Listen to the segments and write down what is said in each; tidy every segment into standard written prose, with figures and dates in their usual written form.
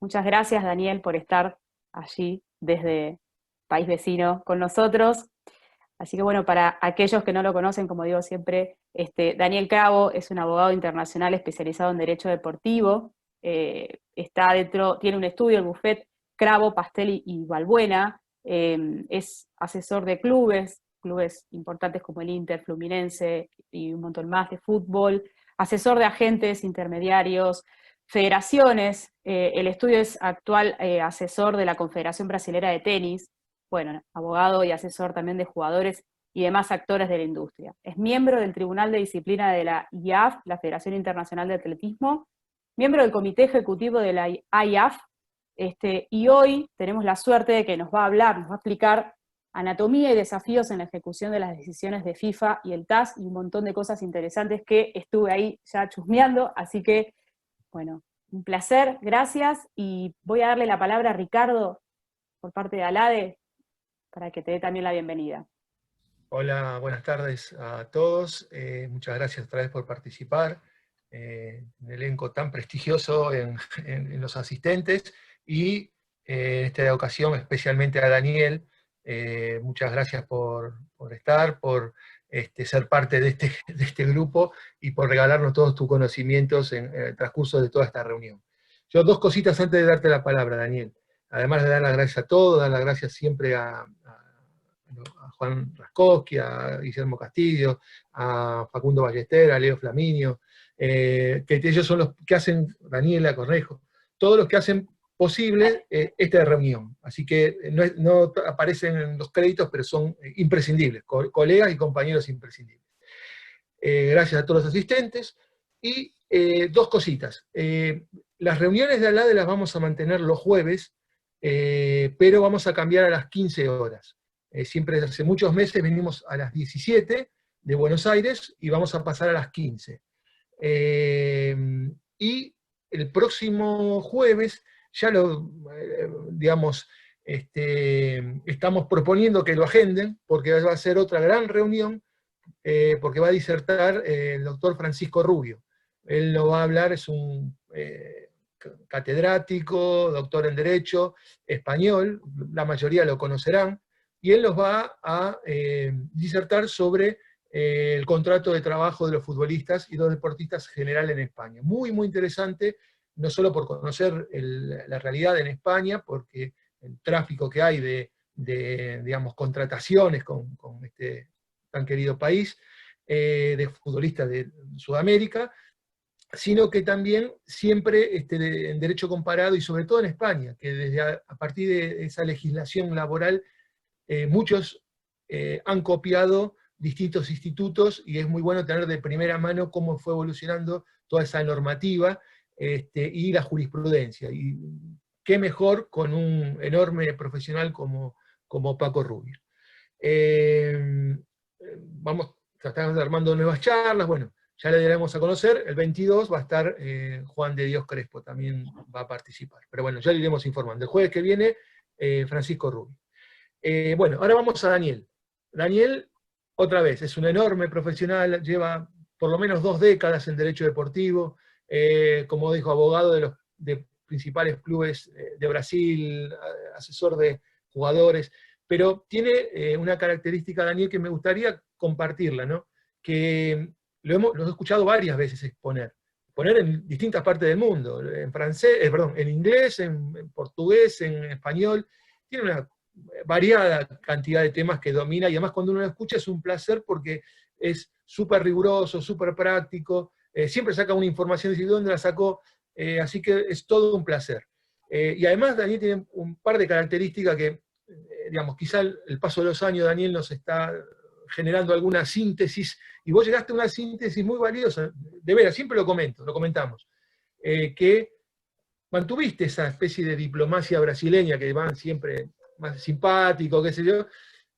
Muchas gracias, Daniel, por estar allí desde país vecino con nosotros. Así que bueno, para aquellos que no lo conocen, como digo siempre, Daniel Cravo es un abogado internacional especializado en derecho deportivo. Tiene un estudio, el bufet Cravo, Pastelli y Balbuena. Es asesor de clubes importantes como el Inter, Fluminense y un montón más de fútbol. Asesor de agentes, intermediarios, federaciones. El estudio es actual asesor de la Confederación Brasilera de Tenis. Bueno, abogado y asesor también de jugadores y demás actores de la industria. Es miembro del Tribunal de Disciplina de la IAF, la Federación Internacional de Atletismo, miembro del Comité Ejecutivo de la IAF, y hoy tenemos la suerte de que nos va a explicar anatomía y desafíos en la ejecución de las decisiones de FIFA y el TAS y un montón de cosas interesantes que estuve ahí ya chusmeando, así que, bueno, un placer, gracias, y voy a darle la palabra a Ricardo por parte de ALADE, para que te dé también la bienvenida. Hola, buenas tardes a todos. Muchas gracias otra vez por participar en el elenco tan prestigioso en los asistentes y en esta ocasión especialmente a Daniel. Muchas gracias por estar, por ser parte de este grupo y por regalarnos todos tus conocimientos en el transcurso de toda esta reunión. Yo dos cositas antes de darte la palabra, Daniel. Además de dar las gracias a todos, dar las gracias siempre a Juan Raskowski, a Guillermo Castillo, a Facundo Ballester, a Leo Flaminio, que ellos son los que hacen, Daniela Cornejo, todos los que hacen posible esta reunión. Así que no aparecen en los créditos, pero son imprescindibles, colegas y compañeros imprescindibles. Gracias a todos los asistentes. Y dos cositas. Las reuniones de ALADE las vamos a mantener los jueves, pero vamos a cambiar a las 15 horas. Siempre hace muchos meses venimos a las 17 de Buenos Aires y vamos a pasar a las 15. Y el próximo jueves, ya digamos, estamos proponiendo que lo agenden, porque va a ser otra gran reunión, porque va a disertar el doctor Francisco Rubio. Él lo va a hablar, es un catedrático, doctor en Derecho, español, la mayoría lo conocerán, y él los va a disertar sobre el contrato de trabajo de los futbolistas y los deportistas en general en España. Muy, muy interesante, no solo por conocer la realidad en España, porque el tráfico que hay de digamos, contrataciones con este tan querido país, de futbolistas de Sudamérica, sino que también siempre en derecho comparado, y sobre todo en España, que desde a partir de esa legislación laboral, muchos han copiado distintos institutos, y es muy bueno tener de primera mano cómo fue evolucionando toda esa normativa y la jurisprudencia. Y qué mejor con un enorme profesional como Paco Rubio. Estamos armando nuevas charlas, bueno, ya le daremos a conocer, el 22 va a estar Juan de Dios Crespo, también va a participar. Pero bueno, ya le iremos informando. El jueves que viene, Francisco Rubio. Bueno, ahora vamos a Daniel. Daniel, otra vez, es un enorme profesional, lleva por lo menos 2 décadas en derecho deportivo, como dijo, abogado de principales clubes de Brasil, asesor de jugadores, pero tiene una característica, Daniel, que me gustaría compartirla, ¿no? Que lo he escuchado varias veces exponer en distintas partes del mundo, en francés, en inglés, en portugués, en español. Tiene una variada cantidad de temas que domina, y además cuando uno lo escucha es un placer porque es súper riguroso, súper práctico, siempre saca una información y dice, ¿de dónde la sacó? Así que es todo un placer. Y además Daniel tiene un par de características que, digamos, quizá el paso de los años, Daniel, nos está generando alguna síntesis, y vos llegaste a una síntesis muy valiosa, de veras, siempre lo comentamos, que mantuviste esa especie de diplomacia brasileña que van siempre más simpático, qué sé yo,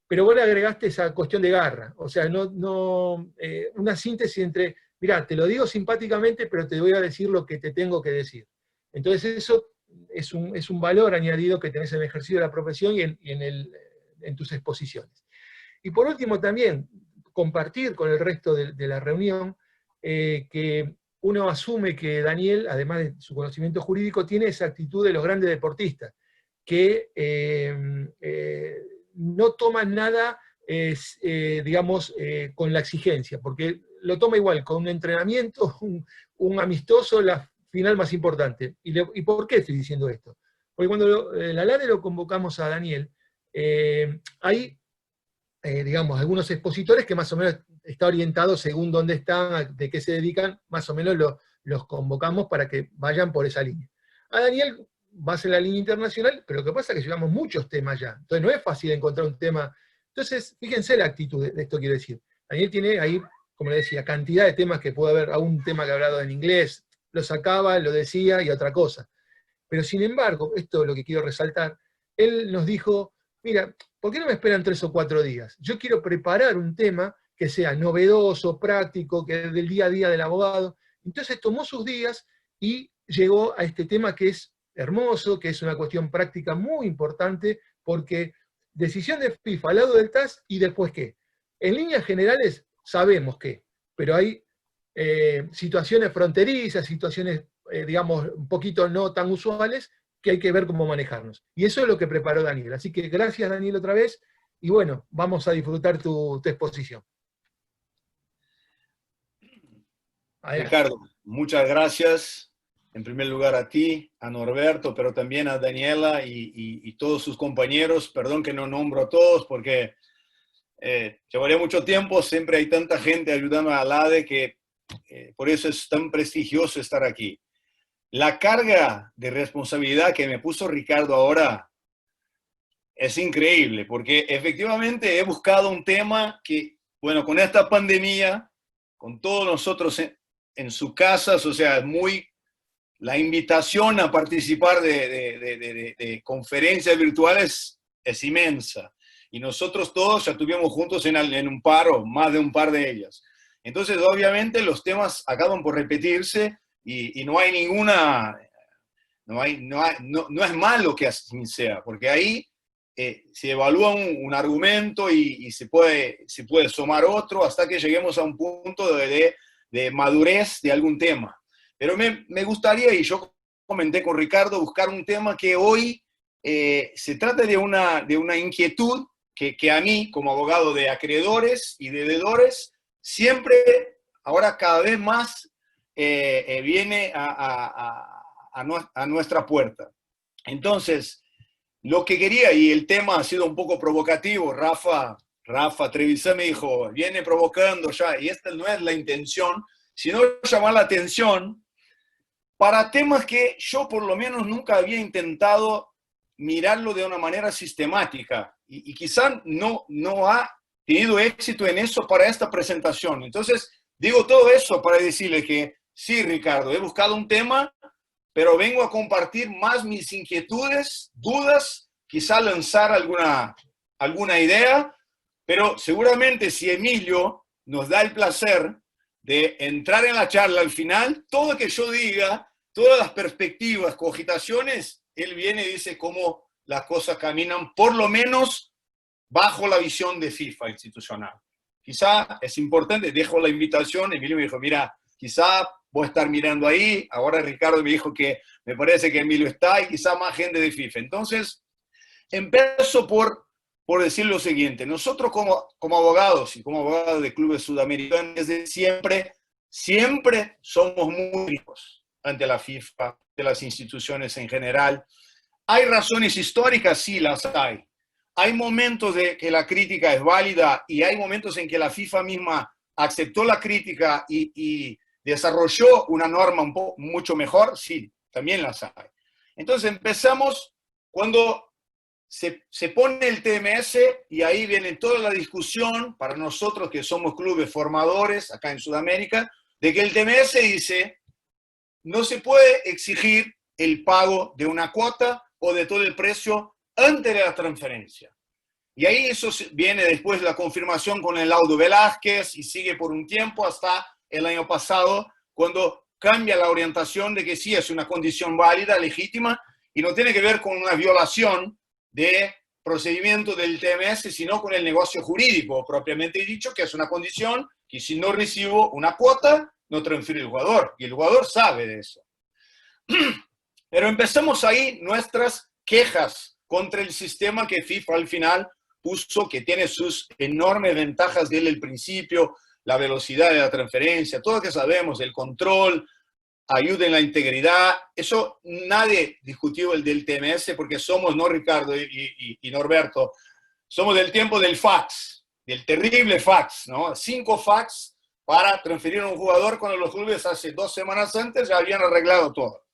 pero vos le agregaste esa cuestión de garra, o sea, una síntesis entre, mirá, te lo digo simpáticamente, pero te voy a decir lo que te tengo que decir. Entonces eso es un valor añadido que tenés en el ejercicio de la profesión y en tus exposiciones. Y por último también, compartir con el resto de la reunión que uno asume que Daniel, además de su conocimiento jurídico, tiene esa actitud de los grandes deportistas, que no toman nada, digamos, con la exigencia, porque lo toma igual, con un entrenamiento, un amistoso, la final más importante. ¿Y por qué estoy diciendo esto? Porque cuando la LADE lo convocamos a Daniel, hay, digamos, algunos expositores que más o menos está orientado según dónde están, de qué se dedican, más o menos los convocamos para que vayan por esa línea. A Daniel va a ser la línea internacional, pero lo que pasa es que llevamos muchos temas ya, entonces no es fácil encontrar un tema. Entonces, fíjense la actitud de esto, quiero decir. Daniel tiene ahí, como le decía, cantidad de temas que puede haber, algún tema que ha hablado en inglés, lo sacaba, lo decía y otra cosa. Pero sin embargo, esto es lo que quiero resaltar, él nos dijo, mira, ¿por qué no me esperan 3 o 4 días? Yo quiero preparar un tema que sea novedoso, práctico, que es del día a día del abogado. Entonces tomó sus días y llegó a este tema que es hermoso, que es una cuestión práctica muy importante, porque decisión de FIFA al lado del TAS y después qué. En líneas generales sabemos qué, pero hay situaciones fronterizas, situaciones, digamos, un poquito no tan usuales, que hay que ver cómo manejarnos. Y eso es lo que preparó Daniel. Así que gracias, Daniel, otra vez, y bueno, vamos a disfrutar tu exposición. Adelante. Ricardo, muchas gracias. En primer lugar a ti, a Norberto, pero también a Daniela y todos sus compañeros. Perdón que no nombro a todos porque llevaría mucho tiempo. Siempre hay tanta gente ayudando a LADE que por eso es tan prestigioso estar aquí. La carga de responsabilidad que me puso Ricardo ahora es increíble, porque efectivamente he buscado un tema que, bueno, con esta pandemia, con todos nosotros en sus casas, o sea, la invitación a participar de conferencias virtuales es inmensa. Y nosotros todos ya estuvimos juntos en un par o más de un par de ellas. Entonces, obviamente, los temas acaban por repetirse y no hay ninguna, no es malo que así sea, porque ahí se evalúa un argumento y se puede sumar otro hasta que lleguemos a un punto de madurez de algún tema. Pero me gustaría, y yo comenté con Ricardo, buscar un tema que hoy se trata de una inquietud que a mí, como abogado de acreedores y de deudores, siempre, ahora cada vez más, viene a nuestra puerta. Entonces, lo que quería, y el tema ha sido un poco provocativo, Rafa Trevisan me dijo, viene provocando ya, y esta no es la intención, sino llamar la atención para temas que yo por lo menos nunca había intentado mirarlo de una manera sistemática, y quizá no ha tenido éxito en eso para esta presentación. Entonces, digo todo eso para decirle que sí, Ricardo, he buscado un tema, pero vengo a compartir más mis inquietudes, dudas, quizá lanzar alguna idea, pero seguramente si Emilio nos da el placer de entrar en la charla al final, todo lo que yo diga, todas las perspectivas, cogitaciones, él viene y dice cómo las cosas caminan, por lo menos bajo la visión de FIFA institucional. Quizá es importante, dejo la invitación, Emilio me dijo, mira, quizá voy a estar mirando ahí, ahora Ricardo me dijo que me parece que Emilio está y quizá más gente de FIFA. Entonces, empiezo por decir lo siguiente, nosotros como abogados y como abogados de clubes sudamericanos desde siempre somos muy ricos ante la FIFA, de las instituciones en general. ¿Hay razones históricas? Sí, las hay. Hay momentos de que la crítica es válida y hay momentos en que la FIFA misma aceptó la crítica y desarrolló una norma mucho mejor. Sí, también las hay. Entonces empezamos cuando se pone el TMS y ahí viene toda la discusión para nosotros que somos clubes formadores acá en Sudamérica, de que el TMS dice no se puede exigir el pago de una cuota o de todo el precio antes de la transferencia. Y ahí eso viene después la confirmación con el laudo Velázquez y sigue por un tiempo hasta el año pasado, cuando cambia la orientación de que sí es una condición válida, legítima, y no tiene que ver con una violación de procedimiento del TMS, sino con el negocio jurídico, propiamente dicho, que es una condición que si no recibo una cuota, no transfiere el jugador, y el jugador sabe de eso. Pero empezamos ahí nuestras quejas contra el sistema que FIFA al final puso, que tiene sus enormes ventajas desde el principio, la velocidad de la transferencia, todo lo que sabemos, el control, ayuda en la integridad. Eso nadie discutió el del TMS, porque somos, no Ricardo y Norberto, somos del tiempo del fax, del terrible fax, ¿no? 5 fax para transferir a un jugador, cuando los clubes hace 2 semanas antes ya habían arreglado todo.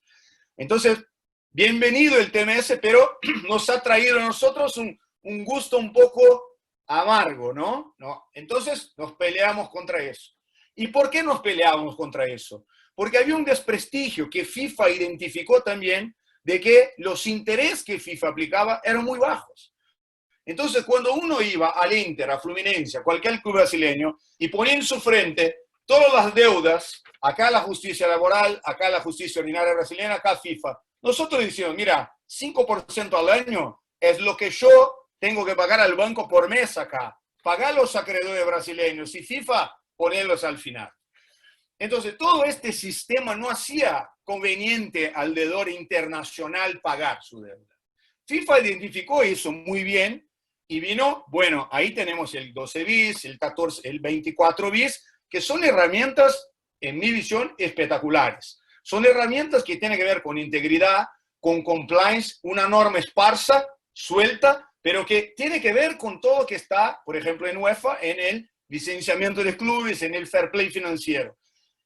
Entonces, bienvenido el TMS, pero nos ha traído a nosotros un gusto un poco amargo, ¿no? Entonces nos peleamos contra eso. ¿Y por qué nos peleamos contra eso? Porque había un desprestigio que FIFA identificó también, de que los intereses que FIFA aplicaba eran muy bajos. Entonces, cuando uno iba al Inter, a Fluminense, a cualquier club brasileño, y ponía en su frente todas las deudas, acá la justicia laboral, acá la justicia ordinaria brasileña, acá FIFA, nosotros decimos, mira, 5% al año es lo que yo tengo que pagar al banco por mes acá. Pagar los acreedores brasileños y FIFA, ponerlos al final. Entonces, todo este sistema no hacía conveniente al deudor internacional pagar su deuda. FIFA identificó eso muy bien y vino, bueno, ahí tenemos el 12 bis, el 14, el 24 bis, que son herramientas, en mi visión, espectaculares. Son herramientas que tienen que ver con integridad, con compliance, una norma esparsa, suelta, pero que tiene que ver con todo lo que está, por ejemplo, en UEFA, en el licenciamiento de clubes, en el fair play financiero.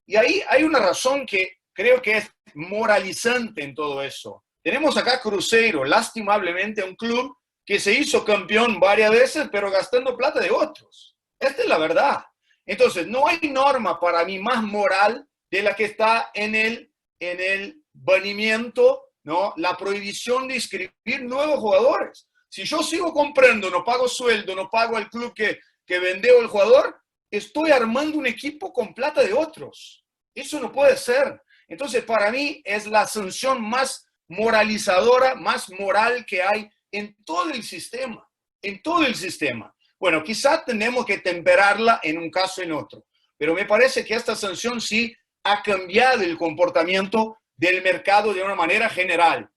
Y ahí hay una razón que creo que es moralizante en todo eso. Tenemos acá Cruzeiro, lastimablemente un club que se hizo campeón varias veces, pero gastando plata de otros. Esta es la verdad. Entonces, no hay norma para mí más moral de la que está en el banimiento, ¿no? La prohibición de inscribir nuevos jugadores. Si yo sigo comprando, no pago sueldo, no pago al club que vendió el jugador, estoy armando un equipo con plata de otros. Eso no puede ser. Entonces, para mí es la sanción más moralizadora, más moral que hay en todo el sistema. En todo el sistema. Bueno, quizá tenemos que temperarla en un caso en otro, pero me parece que esta sanción sí ha cambiado el comportamiento del mercado de una manera general.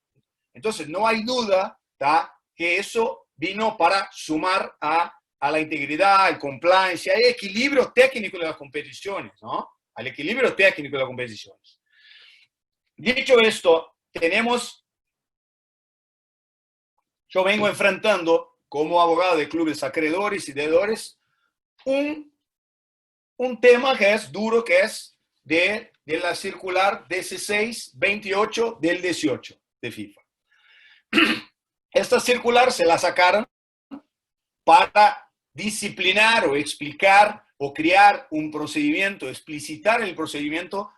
Entonces, no hay duda, ¿tá?, que eso vino para sumar a la integridad, al compliance, al equilibrio técnico de las competiciones, ¿no? Al equilibrio técnico de las competiciones. Dicho esto, yo vengo enfrentando, como abogado de clubes acreedores y deudores, un tema que es duro, que es de la circular 1628 del 18 de FIFA. Esta circular se la sacaron para disciplinar o explicar o crear un procedimiento, explicitar el procedimiento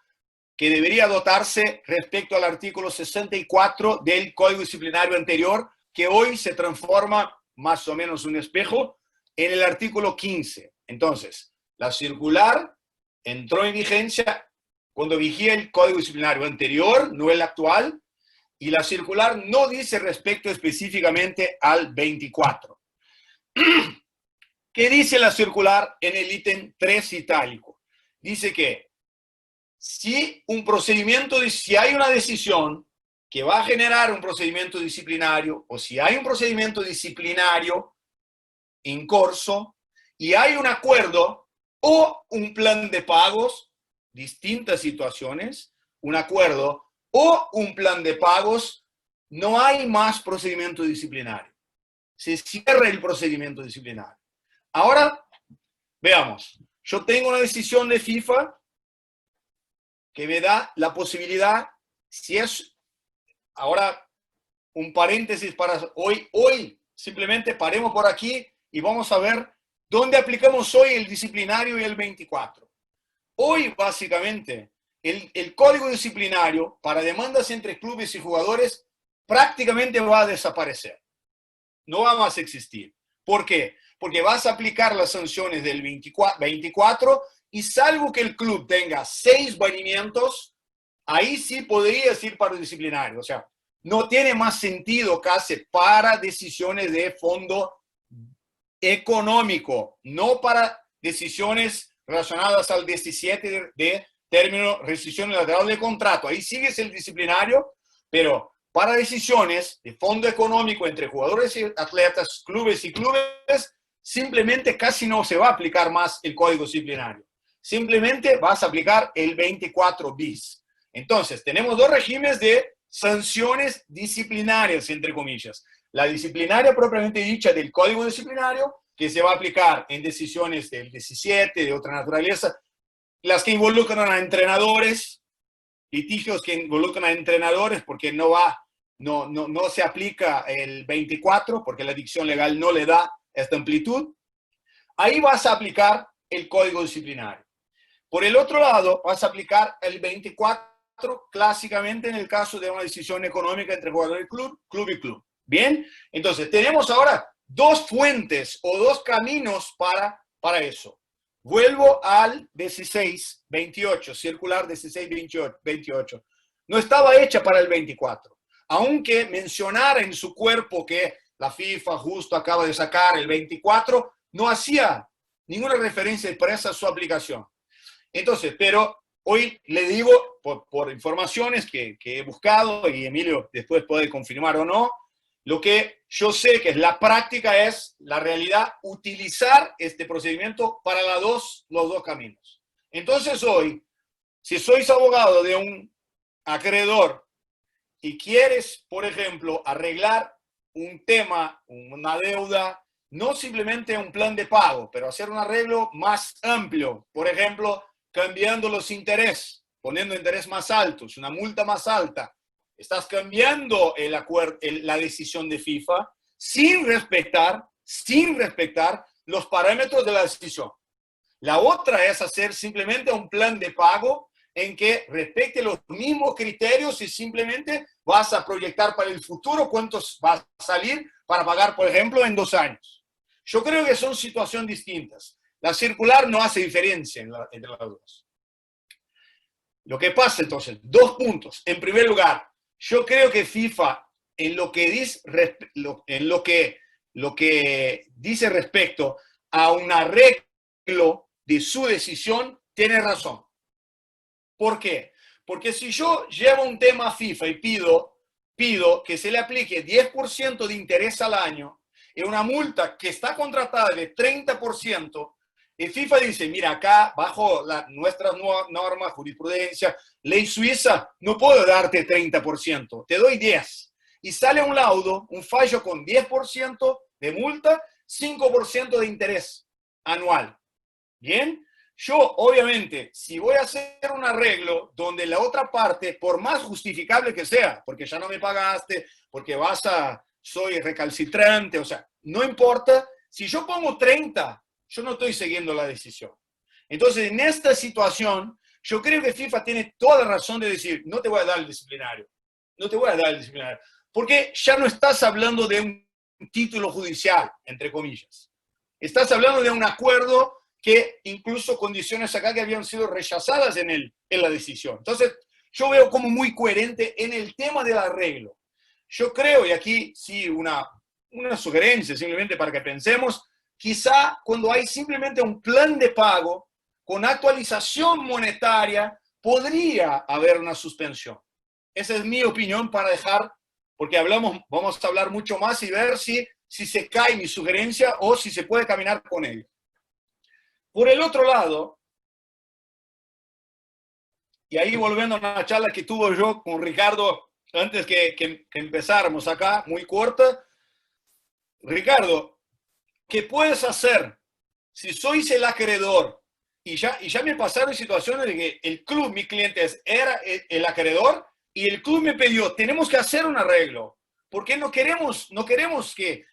que debería dotarse respecto al artículo 64 del Código Disciplinario anterior, que hoy se transforma más o menos un espejo en el artículo 15. Entonces, la circular entró en vigencia cuando vigía el Código Disciplinario anterior, no el actual, y la circular no dice respecto específicamente al 24. ¿Qué dice la circular en el ítem 3 itálico? Dice que si hay una decisión que va a generar un procedimiento disciplinario, o si hay un procedimiento disciplinario en curso y hay un acuerdo o un plan de pagos, distintas situaciones, un acuerdo o un plan de pagos, no hay más procedimiento disciplinario. Se cierra el procedimiento disciplinario. Ahora, veamos. Yo tengo una decisión de FIFA que me da la posibilidad, si es, ahora, un paréntesis para hoy simplemente paremos por aquí y vamos a ver dónde aplicamos hoy el disciplinario y el 24. Hoy, básicamente, el código disciplinario para demandas entre clubes y jugadores prácticamente va a desaparecer. No va más a existir. ¿Por qué? Porque vas a aplicar las sanciones del 24 y salvo que el club tenga 6 banimientos, ahí sí podrías ir para el disciplinario. O sea, no tiene más sentido casi para decisiones de fondo económico, no para decisiones relacionadas al 17 de término, rescisión unilateral de contrato. Ahí sigues el disciplinario, pero para decisiones de fondo económico entre jugadores y atletas, clubes y clubes, simplemente casi no se va a aplicar más el código disciplinario. Simplemente vas a aplicar el 24 bis. Entonces, tenemos dos regímenes de sanciones disciplinarias, entre comillas. La disciplinaria propiamente dicha del código disciplinario, que se va a aplicar en decisiones del 17, de otra naturaleza, las que involucran a entrenadores, litigios que involucran a entrenadores, porque no se aplica el 24, porque la dicción legal no le da esta amplitud. Ahí vas a aplicar el código disciplinario. Por el otro lado, vas a aplicar el 24, clásicamente en el caso de una decisión económica entre jugador y club, club y club. Bien, entonces tenemos ahora dos fuentes o dos caminos para eso. Vuelvo al 16-28, circular 16-28. No estaba hecha para el 24, aunque mencionara en su cuerpo que la FIFA justo acaba de sacar el 24, no hacía ninguna referencia expresa a su aplicación. Entonces, pero hoy le digo, por informaciones que he buscado, y Emilio después puede confirmar o no, lo que yo sé que es la práctica es la realidad, utilizar este procedimiento para los dos caminos. Entonces hoy, si sois abogado de un acreedor y quieres, por ejemplo, arreglar un tema, una deuda, no simplemente un plan de pago, pero hacer un arreglo más amplio, por ejemplo, cambiando los intereses, poniendo interés más altos, una multa más alta, estás cambiando la decisión de FIFA sin respetar los parámetros de la decisión. La otra es hacer simplemente un plan de pago en que respecte los mismos criterios y simplemente vas a proyectar para el futuro cuántos va a salir para pagar, por ejemplo, en 2 años. Yo creo que son situaciones distintas. La circular no hace diferencia entre las dos. Lo que pasa entonces, 2 puntos. En primer lugar, yo creo que FIFA, en lo que dice respecto a un arreglo de su decisión, tiene razón. ¿Por qué? Porque si yo llevo un tema a FIFA y pido que se le aplique 10% de interés al año y una multa que está contratada de 30%, y FIFA dice, mira, acá, bajo nuestras normas, jurisprudencia, ley suiza, no puedo darte 30%, te doy 10%. Y sale un laudo, un fallo con 10% de multa, 5% de interés anual. ¿Bien? Yo, obviamente, si voy a hacer un arreglo donde la otra parte, por más justificable que sea, porque ya no me pagaste, porque soy recalcitrante, o sea, no importa, si yo pongo 30%, yo no estoy siguiendo la decisión. Entonces, en esta situación, yo creo que FIFA tiene toda la razón de decir, no te voy a dar el disciplinario. No te voy a dar el disciplinario. Porque ya no estás hablando de un título judicial, entre comillas. Estás hablando de un acuerdo que incluso condiciones acá que habían sido rechazadas en la decisión. Entonces, yo veo como muy coherente en el tema del arreglo. Yo creo, y aquí sí una sugerencia, simplemente para que pensemos, quizá cuando hay simplemente un plan de pago con actualización monetaria, podría haber una suspensión. Esa es mi opinión para dejar, porque vamos a hablar mucho más y ver si se cae mi sugerencia o si se puede caminar con ella. Por el otro lado, y ahí volviendo a una charla que tuve yo con Ricardo antes que empezáramos acá, muy corta. Ricardo, ¿qué puedes hacer si sois el acreedor? Y ya me pasaron situaciones de que el club, mi cliente era el acreedor y el club me pidió, tenemos que hacer un arreglo, porque no queremos que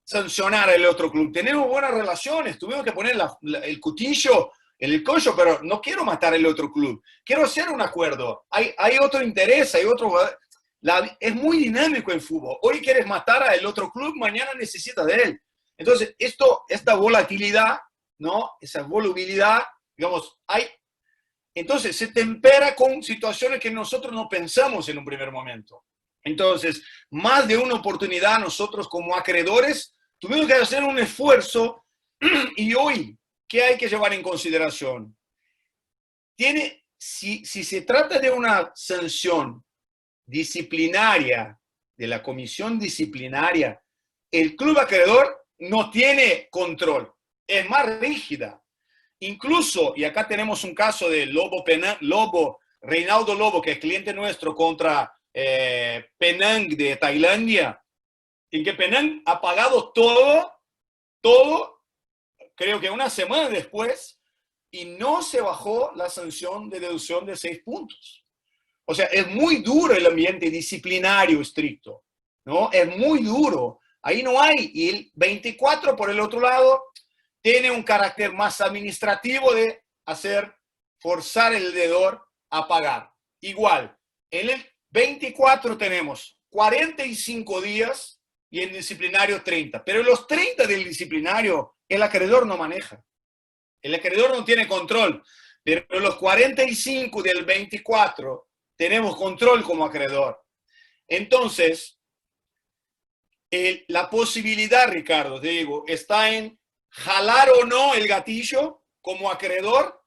sancionar al otro club. Tenemos buenas relaciones, tuvimos que poner el cuchillo en el cuello, pero no quiero matar al otro club. Quiero hacer un acuerdo. Hay otro interés, hay otro... es muy dinámico el fútbol. Hoy quieres matar al otro club, mañana necesitas de él. Entonces, esta volatilidad, ¿no? Esa volubilidad, digamos, entonces se tempera con situaciones que nosotros no pensamos en un primer momento. Entonces, más de una oportunidad nosotros como acreedores tuvimos que hacer un esfuerzo y hoy, ¿qué hay que llevar en consideración? si se trata de una sanción disciplinaria, de la comisión disciplinaria, el club acreedor no tiene control, es más rígida. Incluso, y acá tenemos un caso de Reinaldo Lobo, que es cliente nuestro, contra Penang de Tailandia, en que Penang ha pagado todo, creo que una semana después, y no se bajó la sanción de deducción de 6 puntos. O sea, es muy duro el ambiente disciplinario estricto, ¿no? Es muy duro. Ahí no hay. Y el 24, por el otro lado, tiene un carácter más administrativo de forzar el deudor a pagar. Igual, en el 24 tenemos 45 días y en disciplinario 30. Pero los 30 del disciplinario, el acreedor no maneja. El acreedor no tiene control. Pero los 45 del 24 tenemos control como acreedor. Entonces, la posibilidad, Ricardo, te digo, está en jalar o no el gatillo como acreedor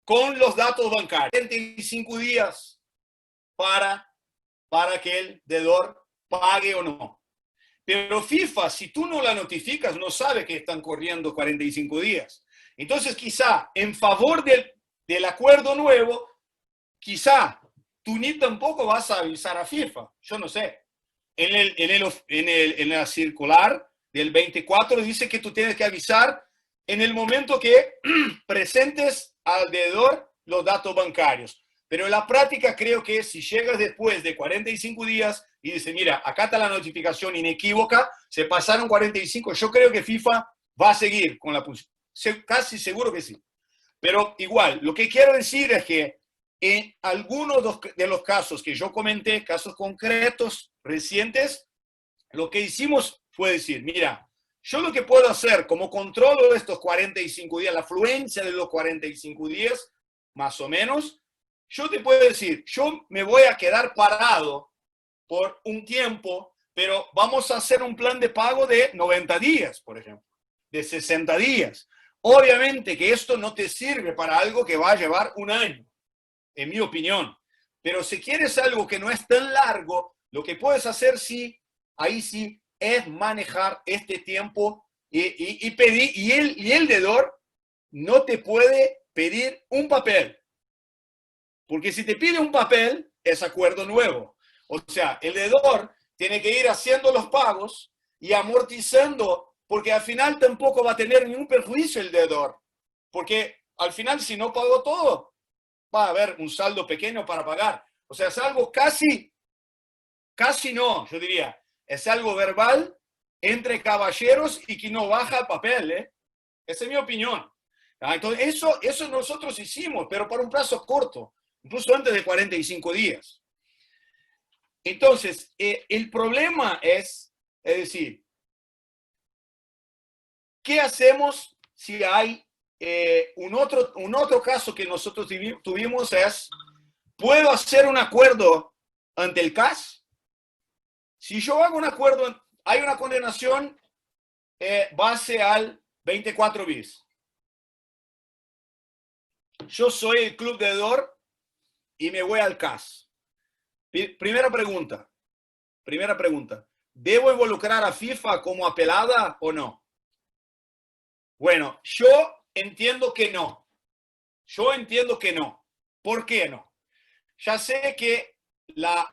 con los datos bancarios. 45 días para que el deudor pague o no. Pero FIFA, si tú no la notificas, no sabe que están corriendo 45 días. Entonces, quizá en favor del acuerdo nuevo, quizá tú ni tampoco vas a avisar a FIFA. Yo no sé. En la circular del 24 dice que tú tienes que avisar en el momento que presentes al deudor los datos bancarios. Pero en la práctica creo que si llegas después de 45 días y dices, mira, acá está la notificación inequívoca, se pasaron 45, yo creo que FIFA va a seguir con la posición. Casi seguro que sí. Pero igual, lo que quiero decir es que en algunos de los casos que yo comenté, casos concretos, recientes, lo que hicimos fue decir, mira, yo lo que puedo hacer como controlo estos 45 días, la afluencia de los 45 días, más o menos, yo te puedo decir, yo me voy a quedar parado por un tiempo, pero vamos a hacer un plan de pago de 90 días, por ejemplo, de 60 días. Obviamente que esto no te sirve para algo que va a llevar un año, en mi opinión. Pero si quieres algo que no es tan largo, lo que puedes hacer, sí, ahí sí, es manejar este tiempo y pedir, y el deudor no te puede pedir un papel. Porque si te pide un papel, es acuerdo nuevo. O sea, el deudor tiene que ir haciendo los pagos y amortizando, porque al final tampoco va a tener ningún perjuicio el deudor. Porque al final, si no pagó todo, va a haber un saldo pequeño para pagar. O sea, es algo casi no, yo diría, es algo verbal entre caballeros y que no baja el papel, ¿eh? Esa es mi opinión. Entonces, eso nosotros hicimos, pero por un plazo corto, incluso antes de 45 días. Entonces, el problema es decir, ¿qué hacemos si hay un otro caso que nosotros tuvimos es, ¿puedo hacer un acuerdo ante el CAS? Si yo hago un acuerdo, hay una condenación base al 24 bis. Yo soy el club deudor y me voy al CAS. Primera pregunta. ¿Debo involucrar a FIFA como apelada o no? Bueno, yo entiendo que no. ¿Por qué no? Ya sé que la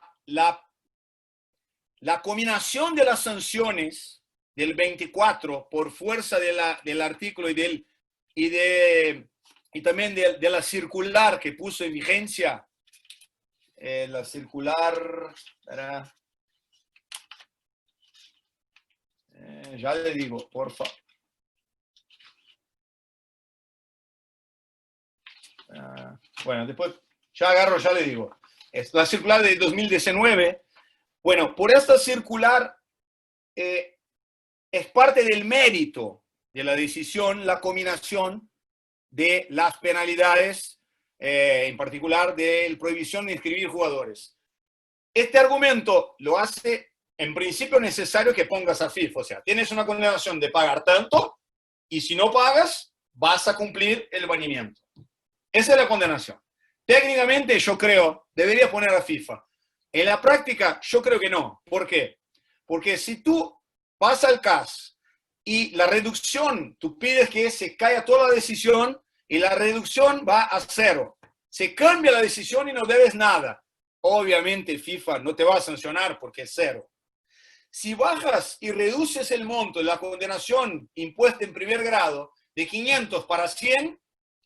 combinación de las sanciones del 24 por fuerza del artículo y también de la circular que puso en vigencia, la circular, ya le digo, por favor. Bueno, después ya agarro, ya le digo. Es la circular de 2019. Bueno, por esta circular es parte del mérito de la decisión, la combinación de las penalidades, en particular de la prohibición de inscribir jugadores. Este argumento lo hace, en principio, necesario que pongas a FIFA. O sea, tienes una condenación de pagar tanto y si no pagas, vas a cumplir el banimiento. Esa es la condenación. Técnicamente yo creo, debería poner a FIFA. En la práctica yo creo que no. ¿Por qué? Porque si tú vas al CAS y la reducción, tú pides que se caiga toda la decisión y la reducción va a 0. Se cambia la decisión y no debes nada. Obviamente FIFA no te va a sancionar porque es 0. Si bajas y reduces el monto de la condenación impuesta en primer grado de 500 para 100,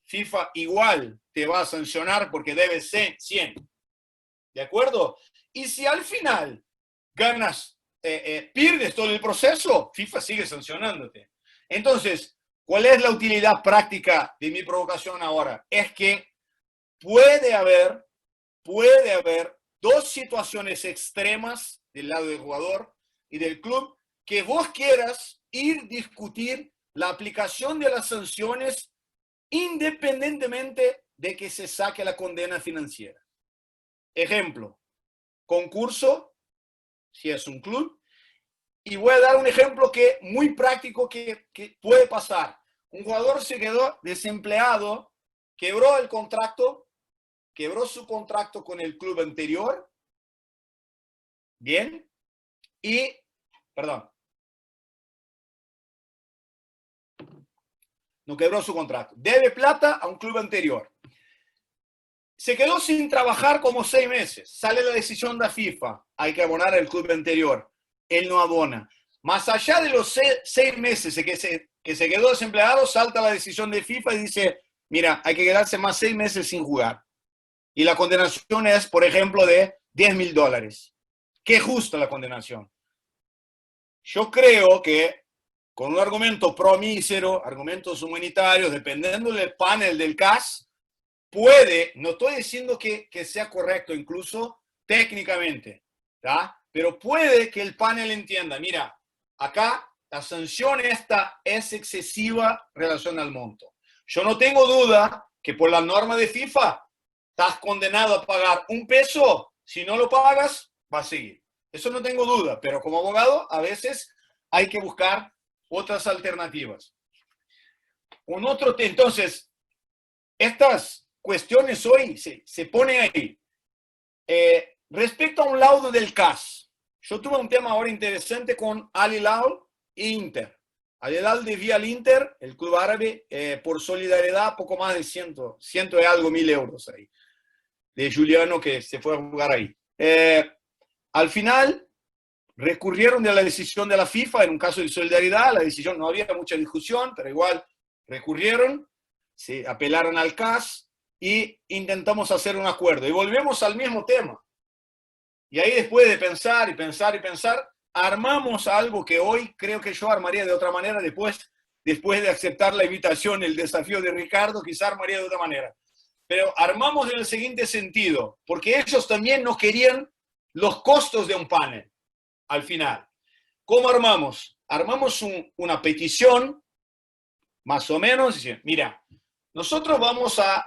FIFA igual te va a sancionar porque debes 100. ¿De acuerdo? Y si al final ganas, pierdes todo el proceso, FIFA sigue sancionándote. Entonces, ¿cuál es la utilidad práctica de mi provocación ahora? Es que puede haber 2 situaciones extremas del lado del jugador y del club que vos quieras discutir la aplicación de las sanciones independientemente de que se saque la condena financiera. Ejemplo, concurso, si es un club, y voy a dar un ejemplo muy práctico que puede pasar. Un jugador se quedó desempleado, quebró su contrato con el club anterior, bien, no quebró su contrato, debe plata a un club anterior. Se quedó sin trabajar como 6 meses. Sale la decisión de FIFA. Hay que abonar al club anterior. Él no abona. Más allá de los 6 meses que se quedó desempleado, salta la decisión de FIFA y dice, mira, hay que quedarse más 6 meses sin jugar. Y la condenación es, por ejemplo, de $10.000. Qué justa la condenación. Yo creo que con un argumento pro-mísero, argumentos humanitarios, dependiendo del panel del CAS, puede, no estoy diciendo que sea correcto incluso técnicamente, ¿tá? Pero puede que el panel entienda, mira, acá la sanción esta es excesiva en relación al monto. Yo no tengo duda que por la norma de FIFA estás condenado a pagar $1, si no lo pagas, va a seguir. Eso no tengo duda, pero como abogado a veces hay que buscar otras alternativas. Entonces, estas cuestiones hoy se ponen ahí. Respecto a un laudo del CAS, yo tuve un tema ahora interesante con Al Hilal e Inter. Al Hilal debía al Inter, el club árabe, por solidaridad, poco más de 100 y algo mil euros ahí, de Juliano que se fue a jugar ahí. Al final, recurrieron de la decisión de la FIFA en un caso de solidaridad. La decisión, no había mucha discusión, pero igual recurrieron, se apelaron al CAS y intentamos hacer un acuerdo. Y volvemos al mismo tema. Y ahí después de pensar y pensar y pensar, armamos algo que hoy creo que yo armaría de otra manera después de aceptar la invitación, el desafío de Ricardo, quizá armaría de otra manera. Pero armamos en el siguiente sentido, porque ellos también no querían los costos de un panel al final. ¿Cómo armamos? Armamos una petición, más o menos, diciendo, mira, nosotros vamos a...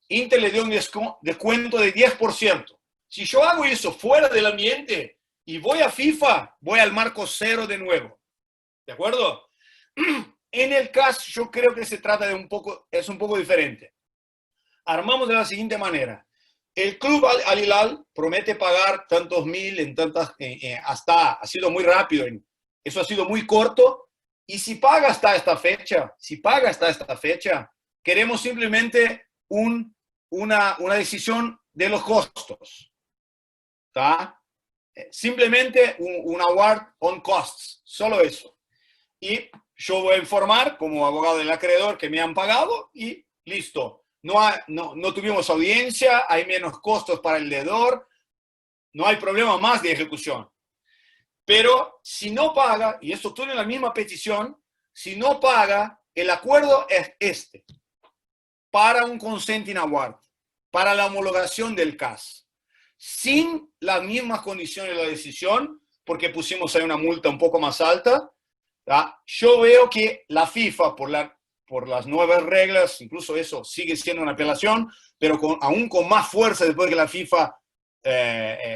Inter le dio un descuento de 10%. Si yo hago eso fuera del ambiente y voy a FIFA, voy al marco 0 de nuevo. ¿De acuerdo? En el caso, yo creo que se trata de es un poco diferente. Armamos de la siguiente manera. El club Al Hilal promete pagar tantos mil en tantas, ha sido muy rápido, eso ha sido muy corto, y si paga hasta esta fecha, queremos simplemente una decisión de los costos, ¿tá? Simplemente un award on costs, solo eso. Y yo voy a informar como abogado del acreedor que me han pagado y listo. No tuvimos audiencia, hay menos costos para el deudor, no hay problema más de ejecución. Pero si no paga, y esto estuvo en la misma petición, si no paga, el acuerdo es para un consenting award, para la homologación del CAS, sin las mismas condiciones de la decisión, porque pusimos ahí una multa un poco más alta. ¿tá? Yo veo que la FIFA, por las nuevas reglas, incluso eso sigue siendo una apelación, pero aún con más fuerza después de que la FIFA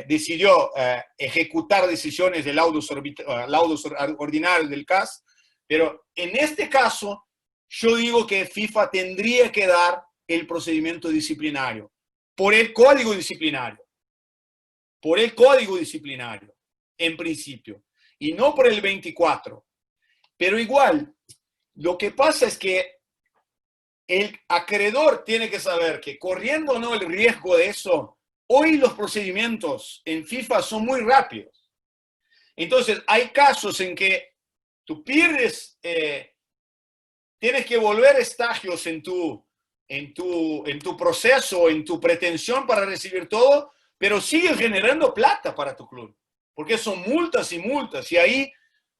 decidió ejecutar decisiones de laudos ordinarios del CAS. Pero en este caso, yo digo que FIFA tendría que dar el procedimiento disciplinario, por el código disciplinario. Por el código disciplinario, en principio, y no por el 24. Pero igual, lo que pasa es que el acreedor tiene que saber que corriendo o no el riesgo de eso, hoy los procedimientos en FIFA son muy rápidos. Entonces, hay casos en que tú pierdes, tienes que volver estagios en tu proceso, en tu pretensión para recibir todo, pero sigues generando plata para tu club, porque son multas y multas. Y ahí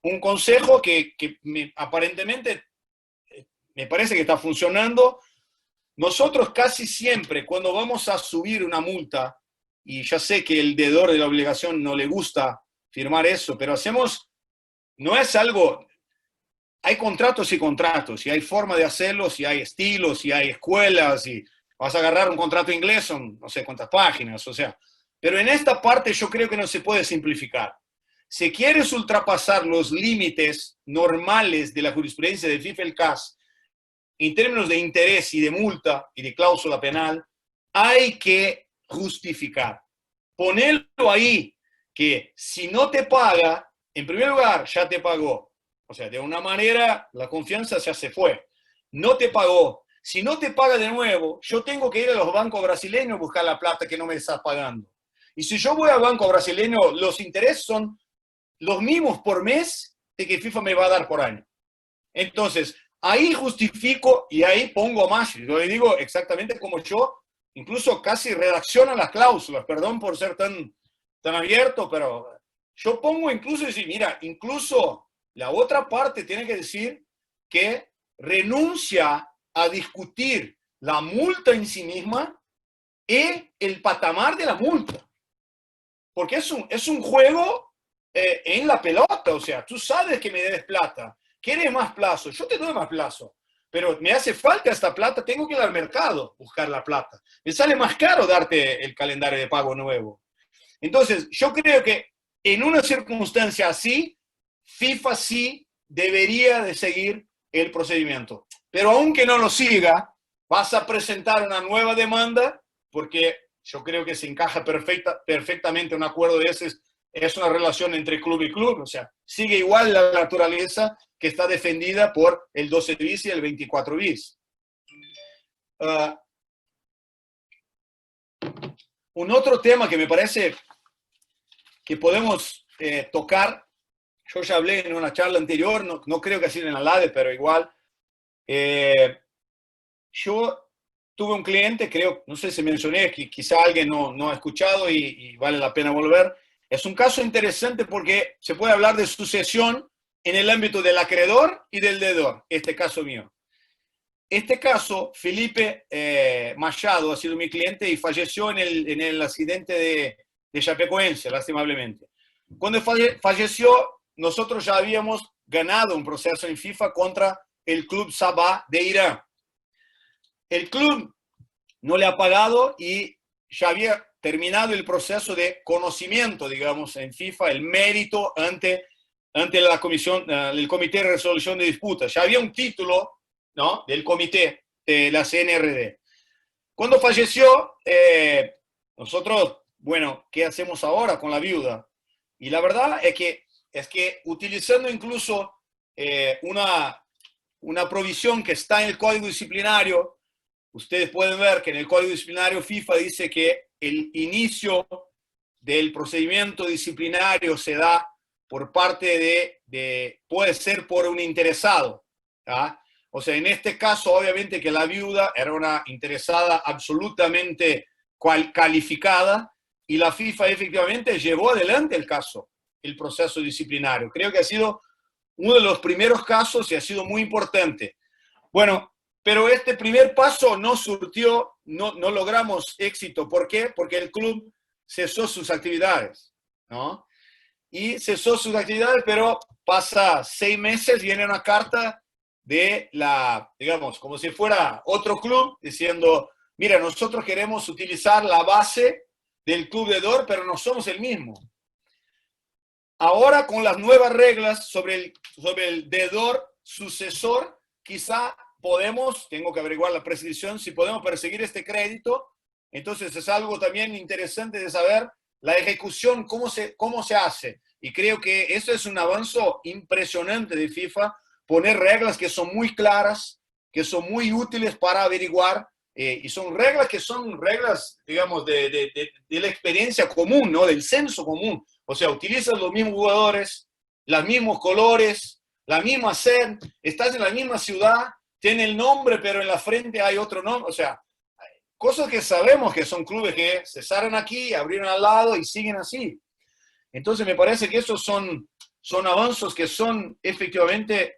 un consejo que aparentemente me parece que está funcionando. Nosotros casi siempre, cuando vamos a subir una multa, y ya sé que el deudor de la obligación no le gusta firmar eso, pero no es algo, hay contratos y contratos, y hay forma de hacerlos, y hay estilos, y hay escuelas, y vas a agarrar un contrato inglés, son no sé cuántas páginas, o sea, pero en esta parte yo creo que no se puede simplificar. Si quieres ultrapasar los límites normales de la jurisprudencia de FIFA y el CAS, en términos de interés y de multa y de cláusula penal, hay que justificar. Ponerlo ahí, que si no te paga, en primer lugar, ya te pagó. O sea, de una manera, la confianza ya se fue. No te pagó. Si no te paga de nuevo, yo tengo que ir a los bancos brasileños a buscar la plata que no me estás pagando. Y si yo voy al banco brasileño, los intereses son los mismos por mes de que FIFA me va a dar por año. Entonces, ahí justifico y ahí pongo más. Yo le digo exactamente como yo, incluso casi redacciono las cláusulas. Perdón por ser tan abierto, pero yo pongo incluso decir, mira, incluso la otra parte tiene que decir que renuncia a discutir la multa en sí misma y el patamar de la multa. Porque es un juego en la pelota, o sea, tú sabes que me debes plata, quieres más plazo, yo te doy más plazo, pero me hace falta esta plata, tengo que ir al mercado buscar la plata. Me sale más caro darte el calendario de pago nuevo. Entonces, yo creo que en una circunstancia así, FIFA sí debería de seguir el procedimiento. Pero aunque no lo siga, vas a presentar una nueva demanda porque yo creo que se encaja perfectamente un acuerdo de ese. Es una relación entre club y club, o sea, sigue igual la naturaleza que está defendida por el 12 bis y el 24 bis. Un otro tema que me parece que podemos tocar, yo ya hablé en una charla anterior, no creo que así en la LADE, pero igual. Yo tuve un cliente, creo, no sé si mencioné, que quizá alguien no ha escuchado y vale la pena volver. Es un caso interesante porque se puede hablar de sucesión en el ámbito del acreedor y del deudor, este caso mío. Este caso, Felipe Machado ha sido mi cliente y falleció en el accidente de Chapecoense, lastimablemente. Cuando falleció, nosotros ya habíamos ganado un proceso en FIFA contra el Club Sabah de Irán. El club no le ha pagado y ya había terminado el proceso de conocimiento, digamos, en FIFA, el mérito ante la comisión, el Comité de Resolución de Disputas. Ya había un título, ¿no?, del comité de la CNRD. Cuando falleció, nosotros, bueno, ¿qué hacemos ahora con la viuda? Y la verdad es que utilizando incluso una provisión que está en el Código Disciplinario, ustedes pueden ver que en el Código Disciplinario FIFA dice que el inicio del procedimiento disciplinario se da por parte puede ser por un interesado, ¿tá? O sea, en este caso, obviamente que la viuda era una interesada absolutamente calificada y la FIFA efectivamente llevó adelante el caso, el proceso disciplinario. Creo que ha sido uno de los primeros casos y ha sido muy importante. Bueno, pero este primer paso no surtió, no logramos éxito. ¿Por qué? Porque el club cesó sus actividades, ¿no? Y cesó sus actividades, pero pasa 6 meses, viene una carta de digamos, como si fuera otro club, diciendo, mira, nosotros queremos utilizar la base del club deudor, pero no somos el mismo. Ahora, con las nuevas reglas sobre el deudor sucesor, quizá tengo que averiguar la prescripción, si podemos perseguir este crédito. Entonces es algo también interesante de saber la ejecución, cómo se hace. Y creo que eso es un avance impresionante de FIFA, poner reglas que son muy claras, que son muy útiles para averiguar, y son reglas, digamos, de la experiencia común, ¿no? Del censo común. O sea, utilizas los mismos jugadores, los mismos colores, la misma sed, estás en la misma ciudad, tiene el nombre, pero en la frente hay otro nombre. O sea, cosas que sabemos que son clubes que cesaron aquí, abrieron al lado y siguen así. Entonces me parece que esos son avances que son efectivamente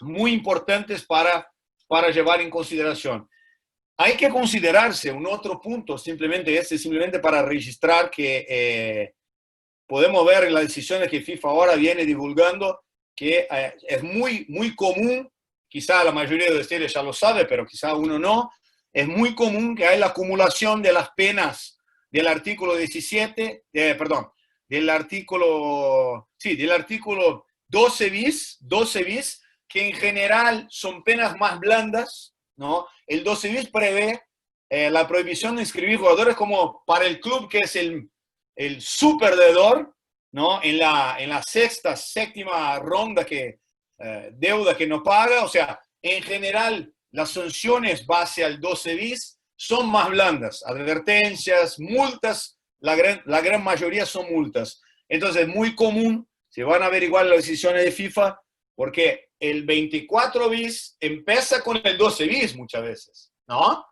muy importantes para llevar en consideración. Hay que considerarse un otro punto, simplemente para registrar que podemos ver en las decisiones que FIFA ahora viene divulgando, que es muy, muy común, quizá la mayoría de ustedes ya lo sabe, pero quizá uno no, es muy común que hay la acumulación de las penas del artículo 17, del artículo 12 bis, que en general son penas más blandas, ¿no? El 12 bis prevé la prohibición de inscribir jugadores como para el club que es el superdeudor, ¿no? En la séptima ronda deuda que no paga. O sea, en general las sanciones base al 12 bis son más blandas, advertencias, multas, la gran mayoría son multas. Entonces es muy común, se van a averiguar las decisiones de FIFA, porque el 24 bis empieza con el 12 bis muchas veces, ¿no?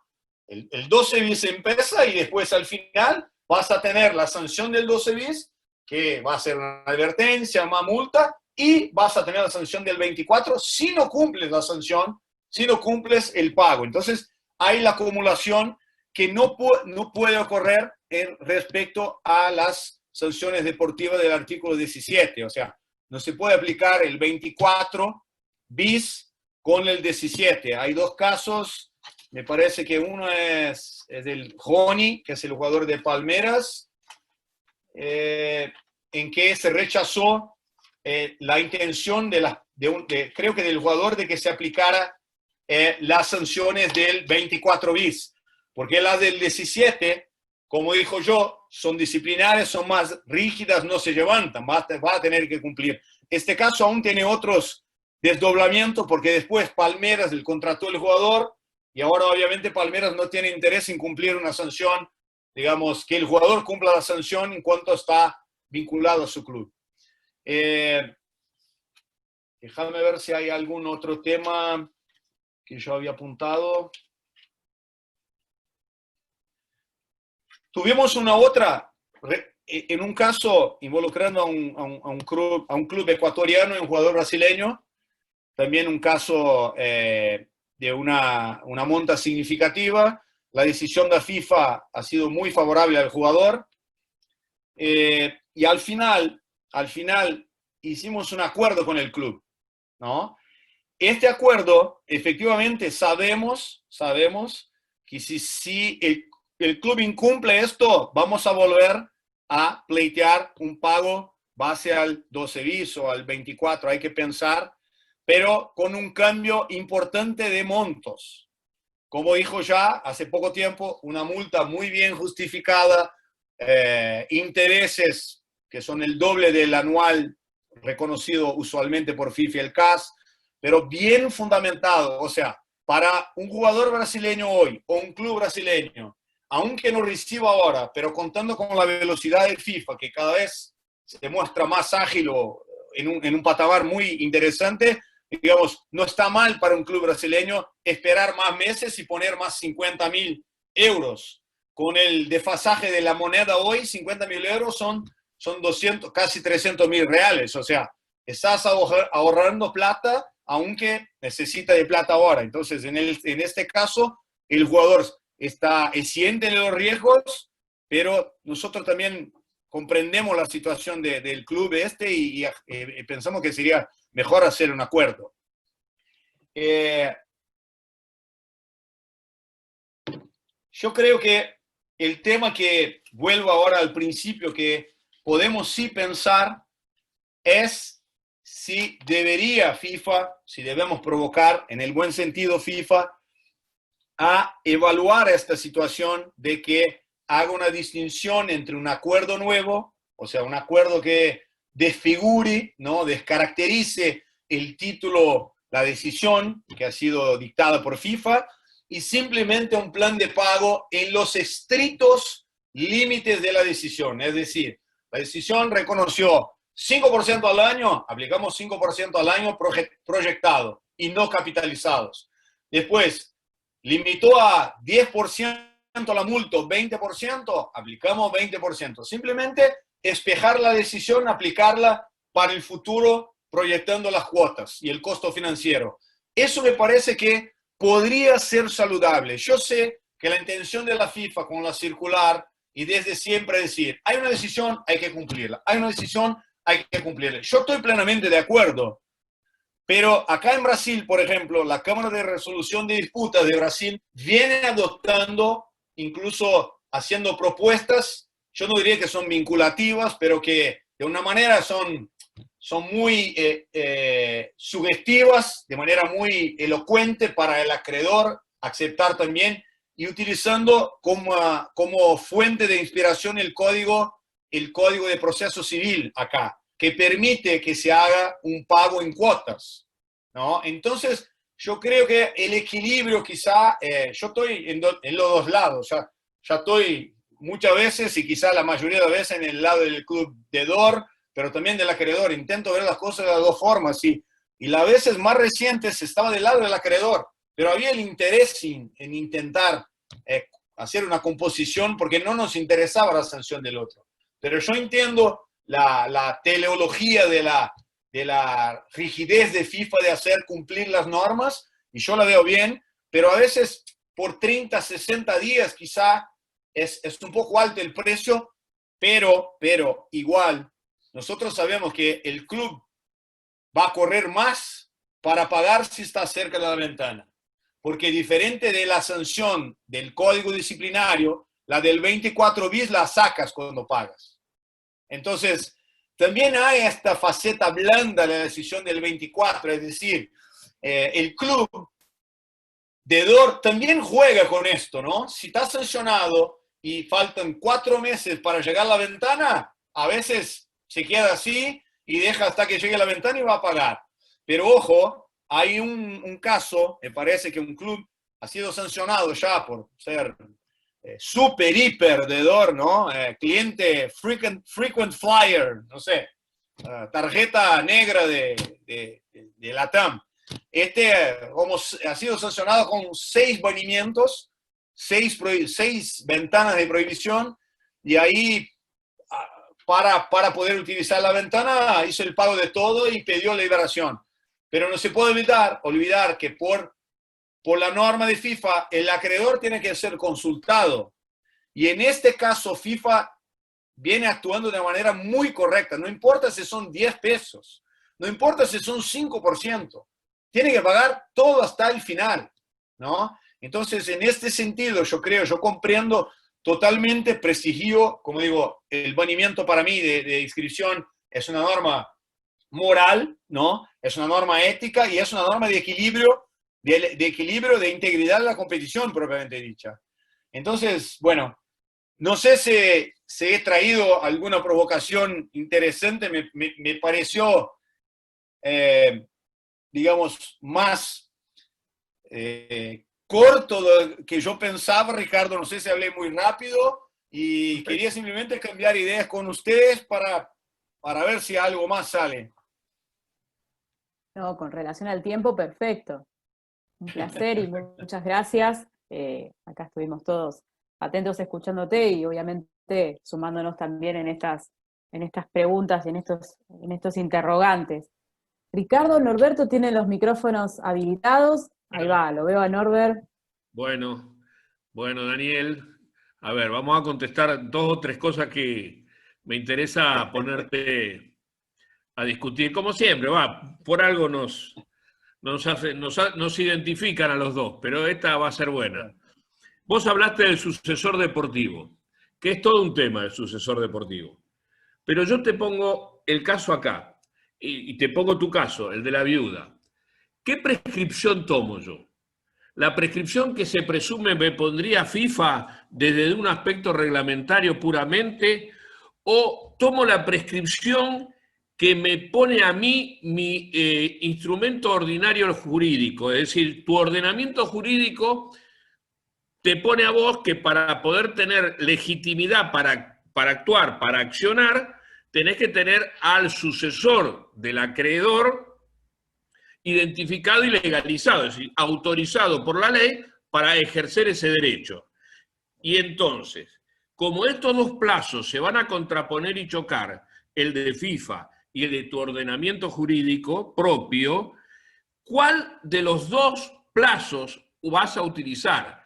El 12 bis empieza y después al final vas a tener la sanción del 12 bis, que va a ser una advertencia, una multa, y vas a tener la sanción del 24 si no cumples la sanción, si no cumples el pago. Entonces hay la acumulación que no puede ocurrir respecto a las sanciones deportivas del artículo 17. O sea, no se puede aplicar el 24 bis con el 17. Hay dos casos, me parece que uno es del Joni, que es el jugador de Palmeiras, en que se rechazó la intención creo que del jugador, de que se aplicara las sanciones del 24 bis, porque las del 17, como dijo yo, son disciplinares, son más rígidas, no se levantan, va a tener que cumplir. Este caso aún tiene otros desdoblamientos, porque después Palmeiras le contrató el jugador, y ahora obviamente Palmeiras no tiene interés en cumplir una sanción, digamos, que el jugador cumpla la sanción en cuanto está vinculado a su club. Déjame ver si hay algún otro tema que yo había apuntado. Tuvimos una otra, en un caso involucrando a un club ecuatoriano y un jugador brasileño, también un caso de una monta significativa. La decisión de la FIFA ha sido muy favorable al jugador, y al final hicimos un acuerdo con el club, ¿no? Este acuerdo, efectivamente, sabemos que si el club incumple esto, vamos a volver a pleitear un pago base al 12 bis o al 24, hay que pensar, pero con un cambio importante de montos. Como dijo ya hace poco tiempo, una multa muy bien justificada, intereses que son el doble del anual reconocido usualmente por FIFA y el CAS, pero bien fundamentado. O sea, para un jugador brasileño hoy o un club brasileño, aunque no reciba ahora, pero contando con la velocidad de FIFA, que cada vez se muestra más ágil o en un patamar muy interesante, digamos, no está mal para un club brasileño esperar más meses y poner más 50.000 euros. Con el desfasaje de la moneda hoy, 50.000 euros son 200, casi 300.000 reales. O sea, estás ahorrando plata, aunque necesita de plata ahora. Entonces, en este caso, el jugador siente los riesgos, pero nosotros también comprendemos la situación del club y pensamos que sería mejor hacer un acuerdo. Yo creo que el tema que vuelvo ahora al principio, que podemos sí pensar, es si debería FIFA, si debemos provocar, en el buen sentido FIFA, a evaluar esta situación de que haga una distinción entre un acuerdo nuevo, o sea, un acuerdo que desfigure, ¿no? Descaracterice el título, la decisión que ha sido dictada por FIFA, y simplemente un plan de pago en los estrictos límites de la decisión. Es decir, la decisión reconoció 5% al año, aplicamos 5% al año proyectado y no capitalizados. Después, limitó a 10% la multa, 20%, aplicamos 20%. Simplemente espejar la decisión, aplicarla para el futuro, proyectando las cuotas y el costo financiero. Eso me parece que podría ser saludable. Yo sé que la intención de la FIFA con la circular y desde siempre decir, hay una decisión, hay que cumplirla. Hay una decisión, hay que cumplirla. Yo estoy plenamente de acuerdo. Pero acá en Brasil, por ejemplo, la Cámara de Resolución de Disputas de Brasil viene adoptando, incluso haciendo propuestas, yo no diría que son vinculativas, pero que de una manera son muy sugestivas, de manera muy elocuente para el acreedor aceptar también, y utilizando como fuente de inspiración el código de proceso civil acá, que permite que se haga un pago en cuotas, ¿no? Entonces, yo creo que el equilibrio quizá, yo estoy en los dos lados, ya estoy muchas veces y quizá la mayoría de veces en el lado del club deudor, pero también del acreedor. Intento ver las cosas de las dos formas, y las veces más recientes estaba del lado del acreedor, pero había el interés en intentar hacer una composición porque no nos interesaba la sanción del otro. Pero yo entiendo la teleología de la rigidez de FIFA de hacer cumplir las normas, y yo la veo bien, pero a veces por 30, 60 días quizá es un poco alto el precio, pero igual nosotros sabemos que el club va a correr más para pagar si está cerca de la ventana, porque diferente de la sanción del código disciplinario, la del 24 bis la sacas cuando pagas. Entonces, también hay esta faceta blanda de la decisión del 24, es decir, el club deudor también juega con esto, ¿no? Si está sancionado y faltan 4 meses para llegar a la ventana, a veces se queda así y deja hasta que llegue a la ventana y va a pagar. Pero ojo, hay un caso, me parece que un club ha sido sancionado ya por ser super, hiper deudor, ¿no? Cliente frequent flyer, no sé, tarjeta negra de LATAM. Ha sido sancionado con 6 banimientos, 6 ventanas de prohibición, y ahí para poder utilizar la ventana hizo el pago de todo y pidió la liberación. Pero no se puede olvidar que por la norma de FIFA, el acreedor tiene que ser consultado. Y en este caso, FIFA viene actuando de manera muy correcta. No importa si son 10 pesos, no importa si son 5%. Tiene que pagar todo hasta el final, ¿no? Entonces, en este sentido, yo comprendo totalmente, prestigio, como digo, el banimiento para mí de inscripción es una norma moral, ¿no? Es una norma ética y es una norma de equilibrio, de integridad de la competición propiamente dicha. Entonces, bueno, no sé si he traído alguna provocación interesante, me pareció, digamos, más corto de lo que yo pensaba, Ricardo. No sé si hablé muy rápido y quería simplemente cambiar ideas con ustedes para ver si algo más sale. No, con relación al tiempo, perfecto. Un placer y muchas gracias. Acá estuvimos todos atentos escuchándote y obviamente sumándonos también en estas preguntas y en estos interrogantes. Ricardo, Norberto tiene los micrófonos habilitados. Ahí va, lo veo a Norbert. Bueno, Daniel, a ver, vamos a contestar 2 o 3 cosas que me interesa ponerte a discutir. Como siempre, por algo nos identifican a los dos, pero esta va a ser buena. Vos hablaste del sucesor deportivo, que es todo un tema el sucesor deportivo. Pero yo te pongo el caso acá. y te pongo tu caso, el de la viuda, ¿qué prescripción tomo yo? ¿La prescripción que se presume me pondría FIFA desde un aspecto reglamentario puramente, o tomo la prescripción que me pone a mí mi instrumento ordinario jurídico? Es decir, tu ordenamiento jurídico te pone a vos que para poder tener legitimidad para actuar, para accionar, tenés que tener al sucesor del acreedor identificado y legalizado, es decir, autorizado por la ley para ejercer ese derecho. Y entonces, como estos dos plazos se van a contraponer y chocar, el de FIFA y el de tu ordenamiento jurídico propio, ¿cuál de los dos plazos vas a utilizar?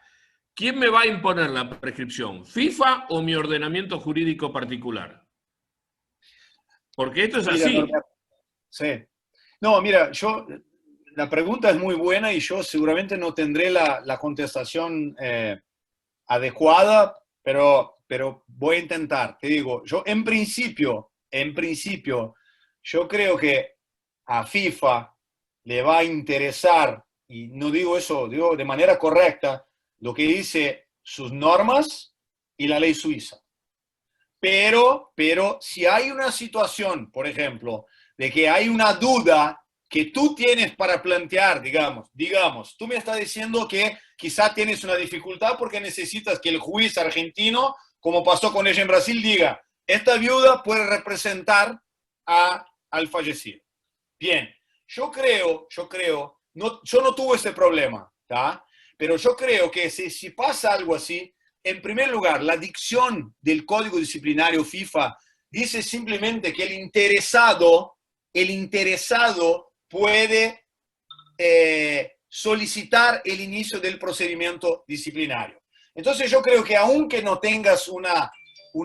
¿Quién me va a imponer la prescripción? ¿FIFA o mi ordenamiento jurídico particular? Porque esto es así. Sí. No, mira, la pregunta es muy buena y yo seguramente no tendré la contestación adecuada, pero voy a intentar. Te digo, yo en principio, yo creo que a FIFA le va a interesar, y no digo eso, digo de manera correcta, lo que dice sus normas y la ley suiza. Pero si hay una situación, por ejemplo, de que hay una duda que tú tienes para plantear, digamos, tú me estás diciendo que quizá tienes una dificultad porque necesitas que el juez argentino, como pasó con ella en Brasil, diga, esta viuda puede representar al fallecido. Bien, yo no tuve ese problema, ¿tá? Pero yo creo que si pasa algo así, en primer lugar, la dicción del Código Disciplinario FIFA dice simplemente que el interesado puede solicitar el inicio del procedimiento disciplinario. Entonces yo creo que aunque no tengas una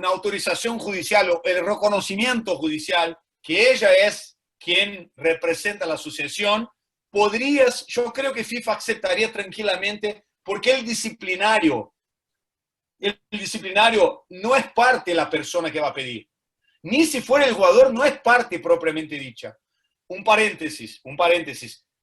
autorización judicial o el reconocimiento judicial, que ella es quien representa la asociación, yo creo que FIFA aceptaría tranquilamente, porque el disciplinario no es parte de la persona que va a pedir. Ni si fuera el jugador, no es parte propiamente dicha. Un paréntesis.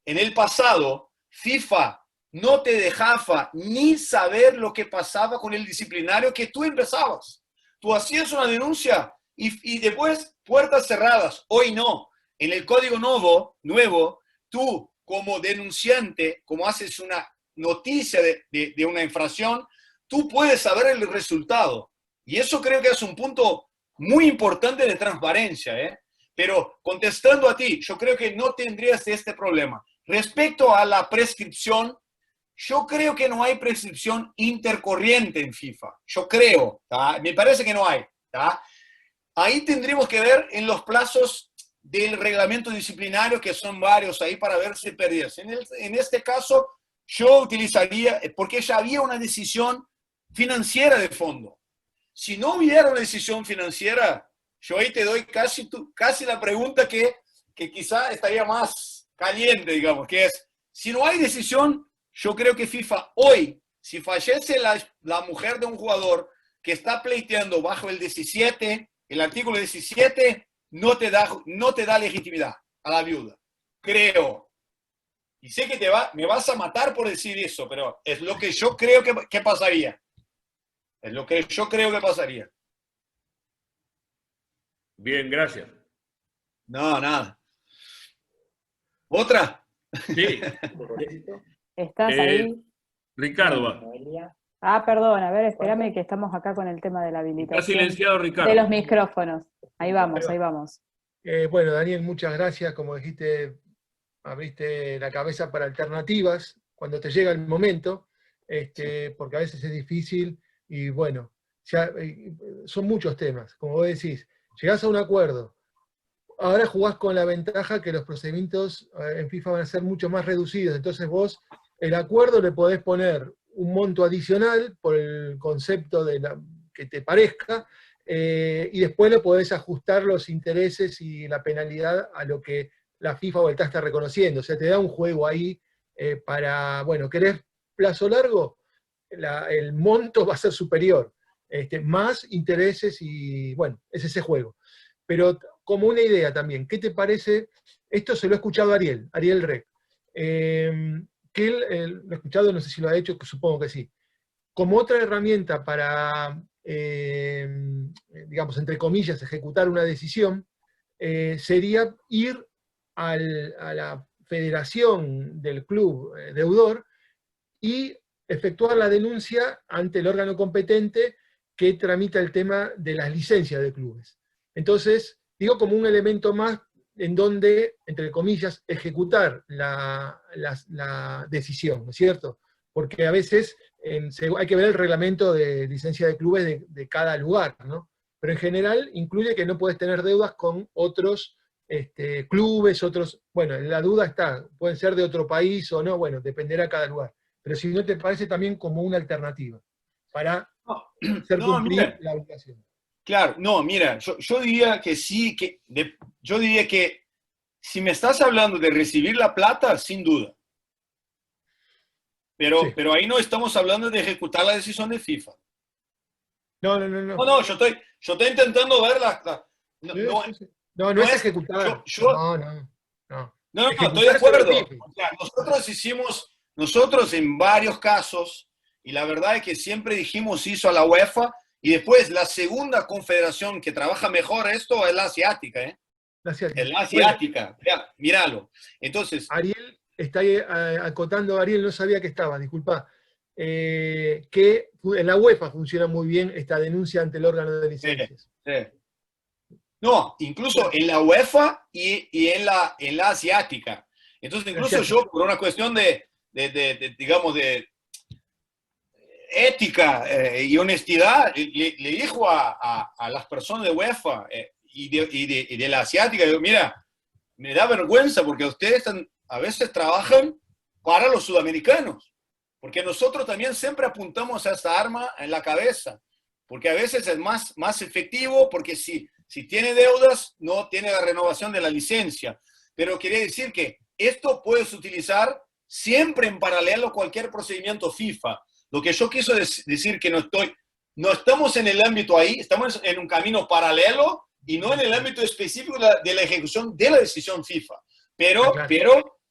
En el pasado, FIFA no te dejaba ni saber lo que pasaba con el disciplinario que tú empezabas. Tú hacías una denuncia y después puertas cerradas. Hoy no. En el código nuevo, tú como denunciante, como haces una noticia de una infracción, tú puedes saber el resultado. Y eso creo que es un punto muy importante de transparencia, ¿eh? Pero contestando a ti, yo creo que no tendrías este problema. Respecto a la prescripción, yo creo que no hay prescripción intercorriente en FIFA. Yo creo, ¿tá? Me parece que no hay, ¿tá? Ahí tendríamos que ver en los plazos del reglamento disciplinario, que son varios ahí, para ver si perdías. En este caso, yo utilizaría, porque ya había una decisión financiera de fondo. Si no hubiera una decisión financiera, yo ahí te doy casi la pregunta que quizá estaría más caliente, digamos, que es, si no hay decisión, yo creo que FIFA hoy, si fallece la mujer de un jugador que está pleiteando bajo el 17, el artículo 17, no te da legitimidad a la viuda. Creo. Y sé que me vas a matar por decir eso, pero es lo que yo creo que pasaría. Es lo que yo creo que pasaría. Bien, gracias. No, nada. ¿Otra? Sí. ¿Estás ahí? Ricardo va. Perdón, a ver, espérame que estamos acá con el tema de la habilitación. Está silenciado, Ricardo. De los micrófonos. Ahí vamos. Bueno, Daniel, muchas gracias. Como dijiste, abriste la cabeza para alternativas cuando te llega el momento, porque a veces es difícil y bueno, son muchos temas. Como vos decís, llegás a un acuerdo. Ahora jugás con la ventaja que los procedimientos en FIFA van a ser mucho más reducidos. Entonces vos, el acuerdo le podés poner un monto adicional por el concepto que te parezca, y después le podés ajustar los intereses y la penalidad a lo que la FIFA o el TAS está reconociendo. O sea, te da un juego ahí para, bueno, ¿querés plazo largo? El monto va a ser superior, más intereses y, bueno, es ese juego. Pero como una idea también, ¿qué te parece? Esto se lo he escuchado a Ariel Rec, que él lo he escuchado, no sé si lo ha hecho, que supongo que sí, como otra herramienta para, digamos, entre comillas, ejecutar una decisión, sería ir a la federación del club deudor y efectuar la denuncia ante el órgano competente que tramita el tema de las licencias de clubes. Entonces, digo como un elemento más en donde, entre comillas, ejecutar la decisión, ¿no es cierto? Porque a veces hay que ver el reglamento de licencia de clubes de cada lugar, ¿no? Pero en general incluye que no puedes tener deudas con otros clubes, bueno, la duda está, pueden ser de otro país o no, bueno, dependerá cada lugar. Pero si no te parece también como una alternativa para hacer cumplir la obligación. Claro, no, mira, yo diría que sí, yo diría que si me estás hablando de recibir la plata, sin duda. Pero ahí no estamos hablando de ejecutar la decisión de FIFA. No. No, yo estoy intentando ver No es ejecutar. No, estoy de acuerdo. O sea, nosotros en varios casos, y la verdad es que siempre dijimos eso a la UEFA, y después la segunda confederación que trabaja mejor esto es la asiática, ¿eh? Es la asiática, bueno, míralo. Entonces, Ariel está ahí acotando, Ariel no sabía que estaba, disculpa, que en la UEFA funciona muy bien esta denuncia ante el órgano de licencias. Sí. No, incluso en la UEFA y en la asiática. Entonces, incluso yo, por una cuestión digamos, de ética y honestidad, le dijo a las personas de UEFA y de la asiática, digo, mira, me da vergüenza porque ustedes a veces trabajan para los sudamericanos, porque nosotros también siempre apuntamos a esta arma en la cabeza, porque a veces es más efectivo, porque si tiene deudas, no tiene la renovación de la licencia. Pero quiere decir que esto puedes utilizar siempre en paralelo a cualquier procedimiento FIFA. Lo que yo quiso decir que no estamos en el ámbito ahí, estamos en un camino paralelo y no en el ámbito específico de la ejecución de la decisión FIFA. Pero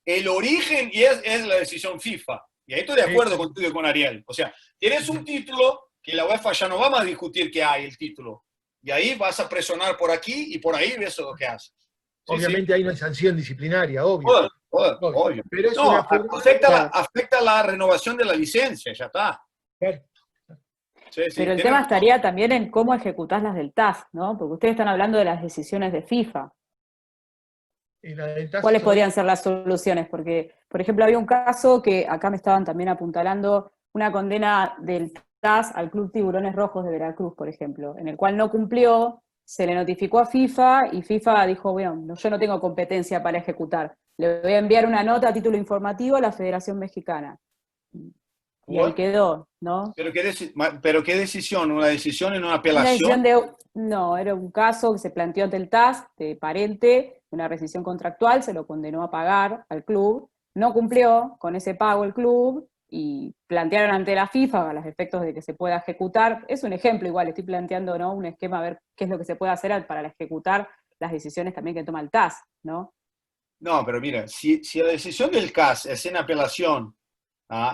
el origen es la decisión FIFA. Y ahí estoy de acuerdo contigo y con Ariel. O sea, tienes un título que la UEFA ya no va a discutir que hay el título. Y ahí vas a presionar por aquí y por ahí ves lo que haces. Obviamente ahí no hay sanción disciplinaria, obvio. Obvio. Pero es no, afecta la renovación de la licencia, ya está. Claro. Pero el tema estaría también en cómo ejecutás las del TAS, ¿no? Porque ustedes están hablando de las decisiones de FIFA. ¿Cuáles podrían ser las soluciones? Porque, por ejemplo, había un caso que acá me estaban también apuntalando, una condena del TAS al Club Tiburones Rojos de Veracruz, por ejemplo, en el cual no cumplió, se le notificó a FIFA y FIFA dijo, bueno, yo no tengo competencia para ejecutar, le voy a enviar una nota a título informativo a la Federación Mexicana. Y ahí quedó, ¿no? ¿Pero qué decisión? ¿Una decisión en una apelación? No, era un caso que se planteó ante el TAS, de parente, una rescisión contractual, se lo condenó a pagar al club, no cumplió con ese pago el club, y plantearon ante la FIFA a los efectos de que se pueda ejecutar. Es un ejemplo igual, estoy planteando, ¿no?, un esquema a ver qué es lo que se puede hacer para ejecutar las decisiones también que toma el TAS, ¿no? No, pero mira, si la decisión del CAS es en apelación,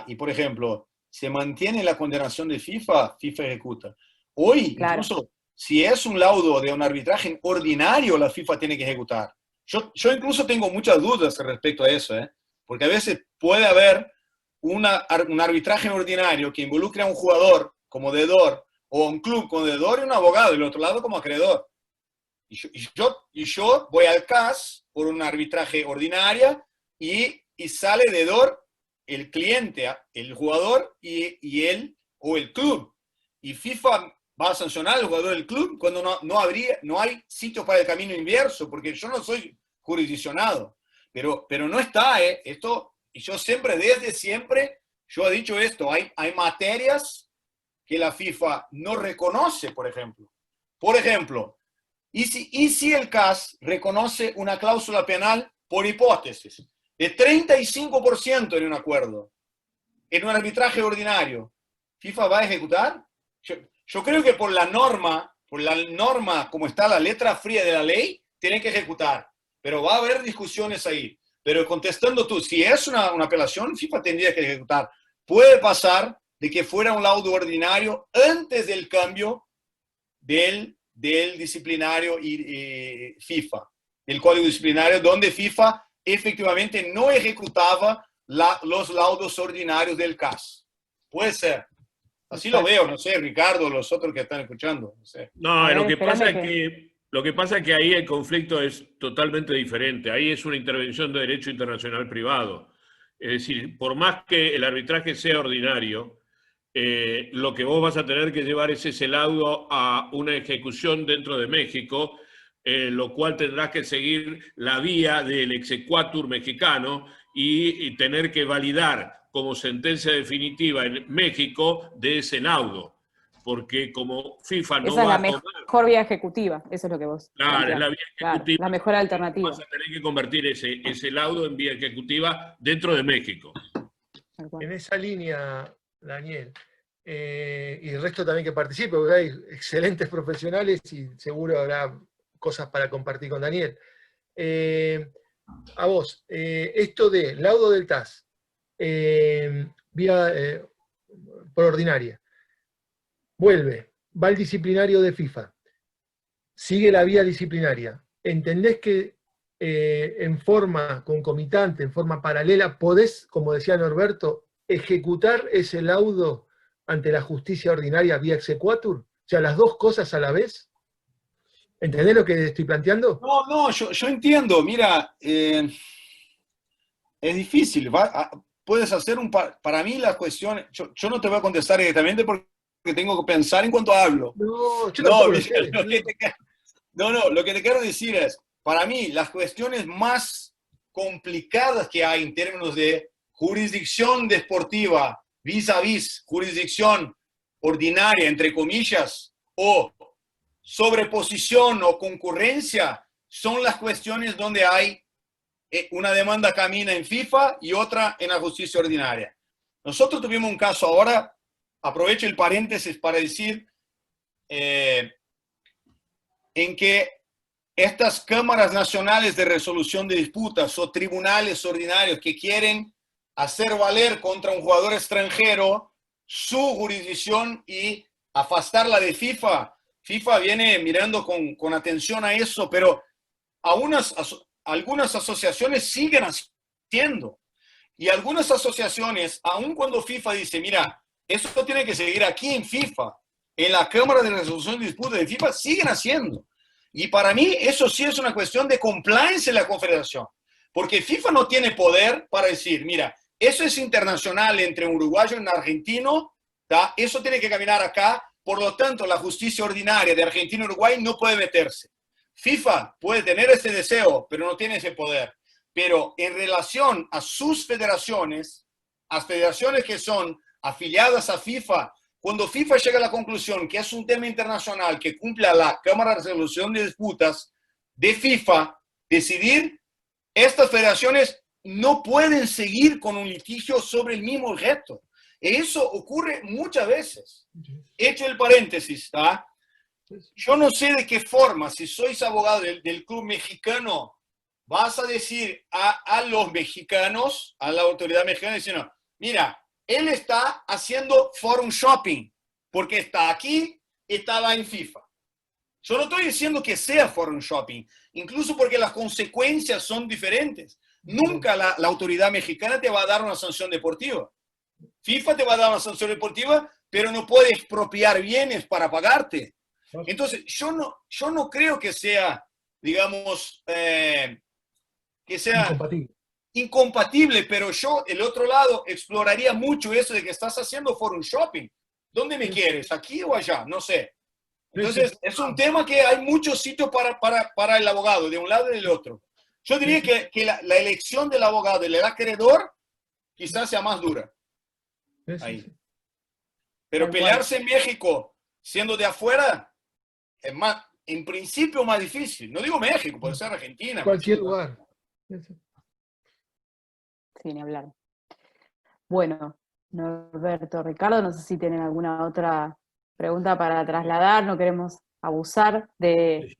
y por ejemplo, se mantiene la condenación de FIFA ejecuta. Hoy, claro, incluso, si es un laudo de un arbitraje ordinario, la FIFA tiene que ejecutar. Yo incluso tengo muchas dudas respecto a eso, porque a veces puede haber un arbitraje ordinario que involucre a un jugador como deudor, o un club como deudor y un abogado, y el otro lado como acreedor. Y yo voy al CAS por un arbitraje ordinario y sale deudor el cliente, el jugador y él o el club. Y FIFA va a sancionar al jugador del club cuando no hay sitio para el camino inverso, porque yo no soy jurisdiccionado. Pero no está, esto, y yo siempre, desde siempre, yo he dicho esto, hay materias que la FIFA no reconoce, por ejemplo. Por ejemplo, ¿y si el CAS reconoce una cláusula penal por hipótesis de 35% en un acuerdo, en un arbitraje ordinario? ¿FIFA va a ejecutar? Yo creo que por la norma, como está la letra fría de la ley, tienen que ejecutar. Pero va a haber discusiones ahí. Pero contestando tú, si es una apelación, FIFA tendría que ejecutar. Puede pasar de que fuera un laudo ordinario antes del cambio del disciplinario y FIFA, del código disciplinario, donde FIFA efectivamente no ejecutaba los laudos ordinarios del CAS. Puede ser. Así lo veo, no sé, Ricardo, los otros que están escuchando. No sé. No, lo que pasa es que ahí el conflicto es totalmente diferente. Ahí es una intervención de derecho internacional privado. Es decir, por más que el arbitraje sea ordinario, lo que vos vas a tener que llevar es ese laudo a una ejecución dentro de México, lo cual tendrás que seguir la vía del exequatur mexicano y tener que validar como sentencia definitiva en México de ese laudo. Porque como FIFA no va a tomar... Esa es la mejor vía ejecutiva, eso es lo que vos Claro, es la planteás. vía ejecutiva. Claro, la mejor alternativa. Vas a tener que convertir ese laudo en vía ejecutiva dentro de México. En esa línea, Daniel, y el resto también que participe, porque hay excelentes profesionales y seguro habrá cosas para compartir con Daniel. A vos, esto de laudo del TAS, vía por ordinaria, vuelve, va al disciplinario de FIFA, sigue la vía disciplinaria. ¿Entendés que en forma concomitante, en forma paralela, podés, como decía Norberto, ejecutar ese laudo ante la justicia ordinaria vía exequatur? O sea, las dos cosas a la vez. ¿Entendés lo que estoy planteando? No, yo entiendo. Mira, es difícil. Puedes hacer para mí las cuestiones, yo no te voy a contestar directamente porque tengo que pensar en cuanto hablo. No, yo tampoco lo sé. Lo que te quiero decir es, para mí, las cuestiones más complicadas que hay en términos de jurisdicción deportiva vis a vis jurisdicción ordinaria, entre comillas, o sobreposición o concurrencia, son las cuestiones donde hay una demanda camina en FIFA y otra en la justicia ordinaria. Nosotros tuvimos un caso ahora, aprovecho el paréntesis para decir, en que estas cámaras nacionales de resolución de disputas o tribunales ordinarios que quieren hacer valer contra un jugador extranjero su jurisdicción y afastarla de FIFA. FIFA viene mirando con atención a eso, pero algunas asociaciones siguen haciendo. Y algunas asociaciones, aun cuando FIFA dice, mira, eso tiene que seguir aquí en FIFA, en la Cámara de Resolución de Disputas de FIFA, siguen haciendo. Y para mí eso sí es una cuestión de compliance en la confederación, porque FIFA no tiene poder para decir, mira, eso es internacional entre un uruguayo y un argentino, ¿tá? Eso tiene que caminar acá, por lo tanto la justicia ordinaria de Argentina y Uruguay no puede meterse. FIFA puede tener ese deseo, pero no tiene ese poder. Pero en relación a sus federaciones, a federaciones que son afiliadas a FIFA, cuando FIFA llega a la conclusión que es un tema internacional que cumple a la Cámara de Resolución de Disputas de FIFA, decidir, estas federaciones no pueden seguir con un litigio sobre el mismo objeto. Eso ocurre muchas veces. Hecho el paréntesis, ¿tá? Yo no sé de qué forma, si sois abogado del club mexicano, vas a decir a los mexicanos, a la autoridad mexicana, diciendo, mira, él está haciendo forum shopping, porque está aquí, estaba en FIFA. Yo no estoy diciendo que sea forum shopping, incluso porque las consecuencias son diferentes. Nunca la autoridad mexicana te va a dar una sanción deportiva. FIFA te va a dar una sanción deportiva, pero no puede expropiar bienes para pagarte. Entonces, yo no creo que sea, digamos, que sea incompatible, pero yo, el otro lado, exploraría mucho eso de que estás haciendo forum shopping. ¿Dónde me quieres? ¿Aquí o allá? No sé. Entonces, es un tema que hay muchos sitios para el abogado, de un lado y del otro. Yo diría que la elección del abogado, del acreedor, quizás sea más dura. Ahí. Pero pelearse en México, siendo de afuera, es más, en principio más difícil. No digo México, puede ser Argentina. Cualquier lugar. Sin hablar. Bueno, Norberto, Ricardo, no sé si tienen alguna otra pregunta para trasladar, no queremos abusar del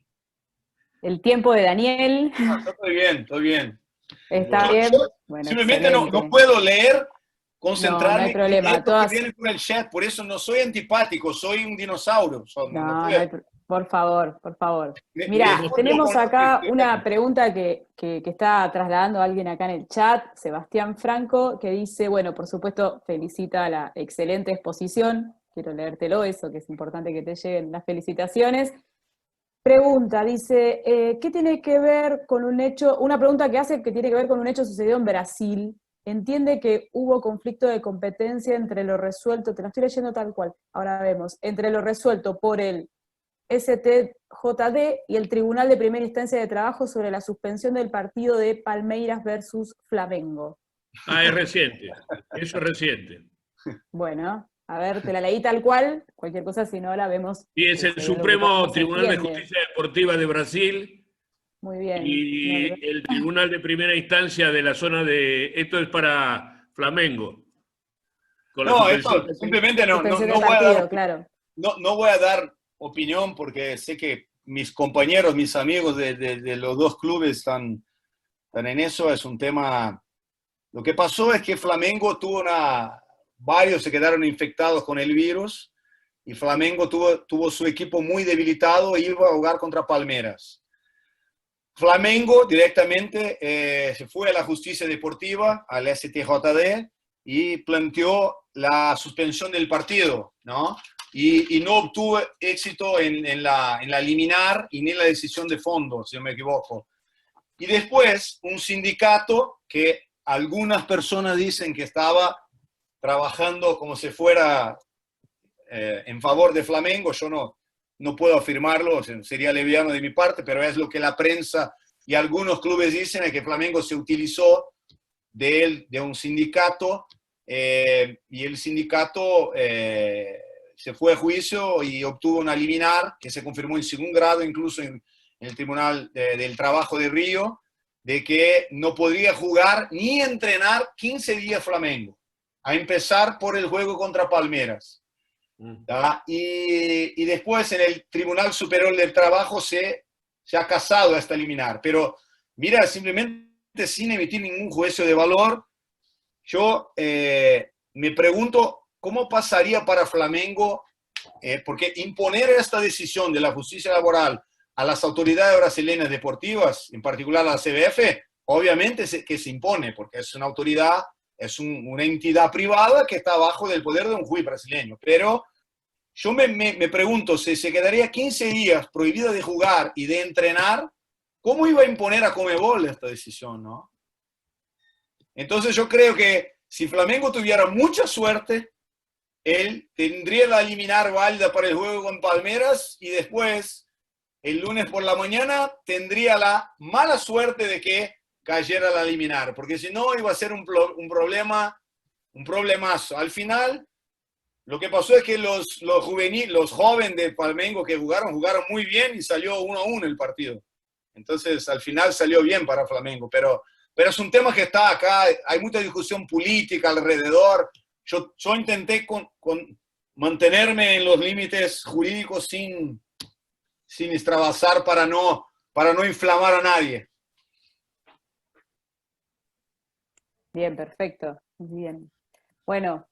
el tiempo de Daniel. Estoy bien, estoy bien. ¿Está bien? Bueno, Simplemente no excelente. puedo leer, No concentrarme hay problema. y leer lo que Todas, viene por el chat. Por eso no soy antipático, soy un dinosaurio. No no, puedo. por favor, por favor. Me Mira, escondo tenemos con lo acá que una leo. pregunta que está trasladando alguien acá en el chat, Sebastián Franco, que dice, bueno, por supuesto, felicita la excelente exposición. Quiero leértelo, eso, que es importante que te lleguen las felicitaciones. Pregunta, dice, ¿qué tiene que ver con un hecho, una pregunta que hace que tiene que ver con un hecho sucedido en Brasil? Entiende que hubo conflicto de competencia entre lo resuelto, te lo estoy leyendo tal cual, ahora vemos, entre lo resuelto por el STJD y el Tribunal de Primera Instancia de Trabajo sobre la suspensión del partido de Palmeiras versus Flamengo. Ah, es reciente. Eso es reciente. Bueno, a ver, te la leí tal cual, cualquier cosa si no la vemos. Y es Que el se ve lo que Supremo se Tribunal de entiende. Justicia Deportiva de Brasil Muy bien, y Norbert. el Tribunal de Primera Instancia de la zona de... Esto es para Flamengo. Con la No, suspensión esto simplemente Suspensión del partido, claro. no voy a dar opinión porque sé que mis compañeros, mis amigos de los dos clubes están en eso. Es un tema. Lo que pasó es que Flamengo tuvo varios se quedaron infectados con el virus y Flamengo tuvo su equipo muy debilitado e iba a jugar contra Palmeiras. Flamengo directamente se fue a la justicia deportiva, al STJD, y planteó la suspensión del partido, ¿no? Y no obtuvo éxito en la liminar y ni en la decisión de fondo, si no me equivoco. Y después, un sindicato que algunas personas dicen que estaba trabajando como si fuera en favor de Flamengo, yo no puedo afirmarlo, sería leviano de mi parte, pero es lo que la prensa y algunos clubes dicen, es que Flamengo se utilizó de un sindicato y el sindicato se fue a juicio y obtuvo una liminar que se confirmó en segundo grado, incluso en el Tribunal del Trabajo de Río, de que no podría jugar ni entrenar 15 días Flamengo, a empezar por el juego contra Palmeiras. Y después en el Tribunal Superior del Trabajo se ha casado hasta liminar. Pero mira, simplemente sin emitir ningún juicio de valor, yo me pregunto cómo pasaría para Flamengo, porque imponer esta decisión de la justicia laboral a las autoridades brasileñas deportivas, en particular a la CBF, obviamente que se impone, porque es una autoridad, es una entidad privada que está bajo del poder de un juez brasileño. Pero yo me pregunto, si se quedaría 15 días prohibido de jugar y de entrenar, ¿cómo iba a imponer a Conmebol esta decisión, no? Entonces yo creo que si Flamengo tuviera mucha suerte, él tendría la liminar válida para el juego con Palmeiras y después, el lunes por la mañana, tendría la mala suerte de que cayera la liminar, porque si no iba a ser un problemazo. Al final, lo que pasó es que los jóvenes de Flamengo que jugaron muy bien y salió 1-1 el partido. Entonces, al final salió bien para Flamengo, pero es un tema que está acá, hay mucha discusión política alrededor. Yo intenté mantenerme en los límites jurídicos sin extravasar para no inflamar a nadie. Bien, perfecto. Muy bien. Bueno,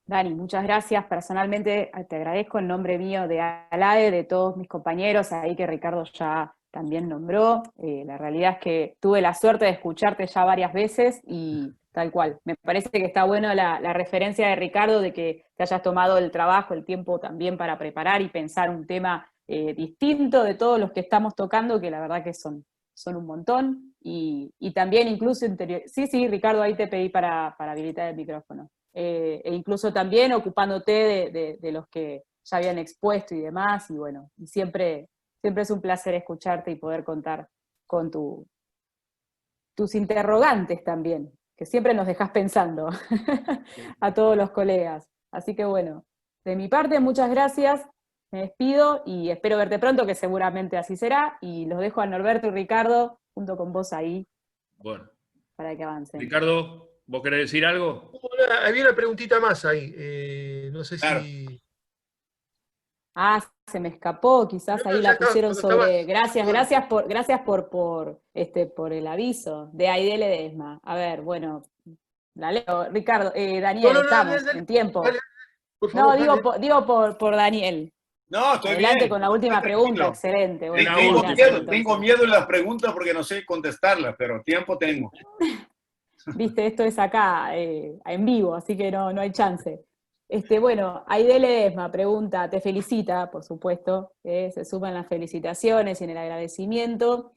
Dani, muchas gracias. Personalmente te agradezco en nombre mío de ALAE, de todos mis compañeros, ahí que Ricardo ya también nombró. La realidad es que tuve la suerte de escucharte ya varias veces y tal cual. Me parece que está bueno la referencia de Ricardo de que te hayas tomado el trabajo, el tiempo también para preparar y pensar un tema distinto de todos los que estamos tocando, que la verdad que son un montón. Y también incluso interior. Sí, Ricardo, ahí te pedí para habilitar el micrófono. E incluso también ocupándote de los que ya habían expuesto y demás, y bueno, siempre es un placer escucharte y poder contar con tus interrogantes también, que siempre nos dejas pensando a todos los colegas. Así que bueno, de mi parte, muchas gracias, me despido y espero verte pronto, que seguramente así será, y los dejo a Norberto y Ricardo junto con vos ahí, bueno, para que avancen. Ricardo, ¿vos querés decir algo? Había una preguntita más ahí, no sé Claro. si... Ah, se me escapó, quizás No, ahí ya la estaba, pusieron cuando sobre. estabas. Gracias por el aviso de Aide Ledesma. A ver, bueno, la leo. Ricardo, No, Daniel, no, no, dale, estamos dale, en tiempo. dale, por No, favor, dale. digo por Daniel. No, estoy Adelante bien. con la Estoy última pregunta, tranquilo. excelente. Bueno, La Tengo última. gracias miedo, tengo entonces. miedo en las preguntas porque no sé contestarlas, pero tiempo tengo. Viste, esto es acá, en vivo, así que no hay chance. Bueno, Aide Ledesma pregunta, te felicita, por supuesto, se suman las felicitaciones y en el agradecimiento.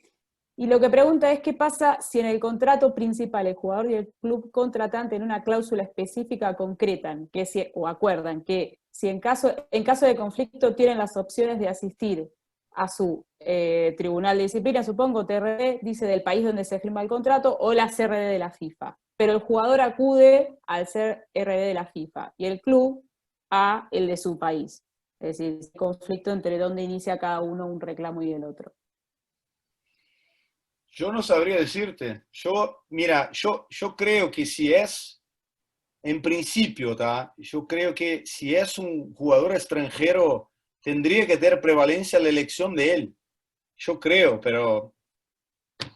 Y lo que pregunta es qué pasa si en el contrato principal el jugador y el club contratante en una cláusula específica concretan o acuerdan que si en caso de conflicto tienen las opciones de asistir a su tribunal de disciplina, supongo, TRD, dice del país donde se firma el contrato, o la CRD de la FIFA. Pero el jugador acude al ser RD de la FIFA y el club a el de su país. Es decir, conflicto entre dónde inicia cada uno un reclamo y el otro. Yo no sabría decirte. Mira, yo creo que si es, en principio, ¿tá? Yo creo que si es un jugador extranjero, tendría que tener prevalencia la elección de él. Yo creo, pero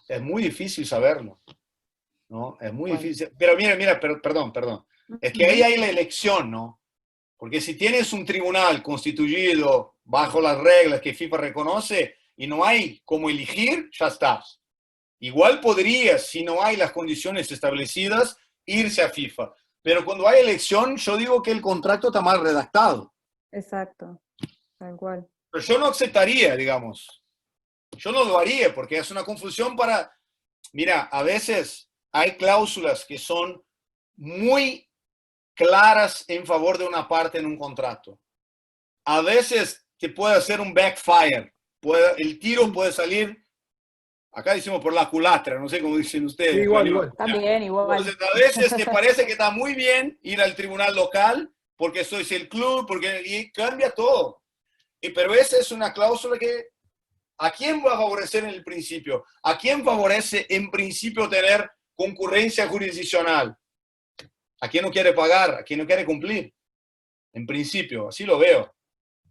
es muy difícil saberlo, ¿no? Es muy Bueno. difícil. Pero mira, perdón. Es que ahí hay la elección, ¿no? Porque si tienes un tribunal constituido bajo las reglas que FIFA reconoce y no hay cómo elegir, ya estás. Igual podrías, si no hay las condiciones establecidas, irse a FIFA. Pero cuando hay elección, yo digo que el contrato está mal redactado. Exacto, tal cual. Pero yo no aceptaría, digamos. Yo no lo haría porque es una confusión para... Mira, a veces hay cláusulas que son muy claras en favor de una parte en un contrato. A veces te puede hacer un backfire. El tiro puede salir, acá decimos por la culatra, no sé cómo dicen ustedes. Sí, igual. También, igual. Entonces, a veces te parece que está muy bien ir al tribunal local porque sois el club, y cambia todo. Pero esa es una cláusula que, ¿a quién va a favorecer en el principio? ¿A quién favorece en principio tener concurrencia jurisdiccional? ¿A quién no quiere pagar? ¿A quién no quiere cumplir? En principio, así lo veo.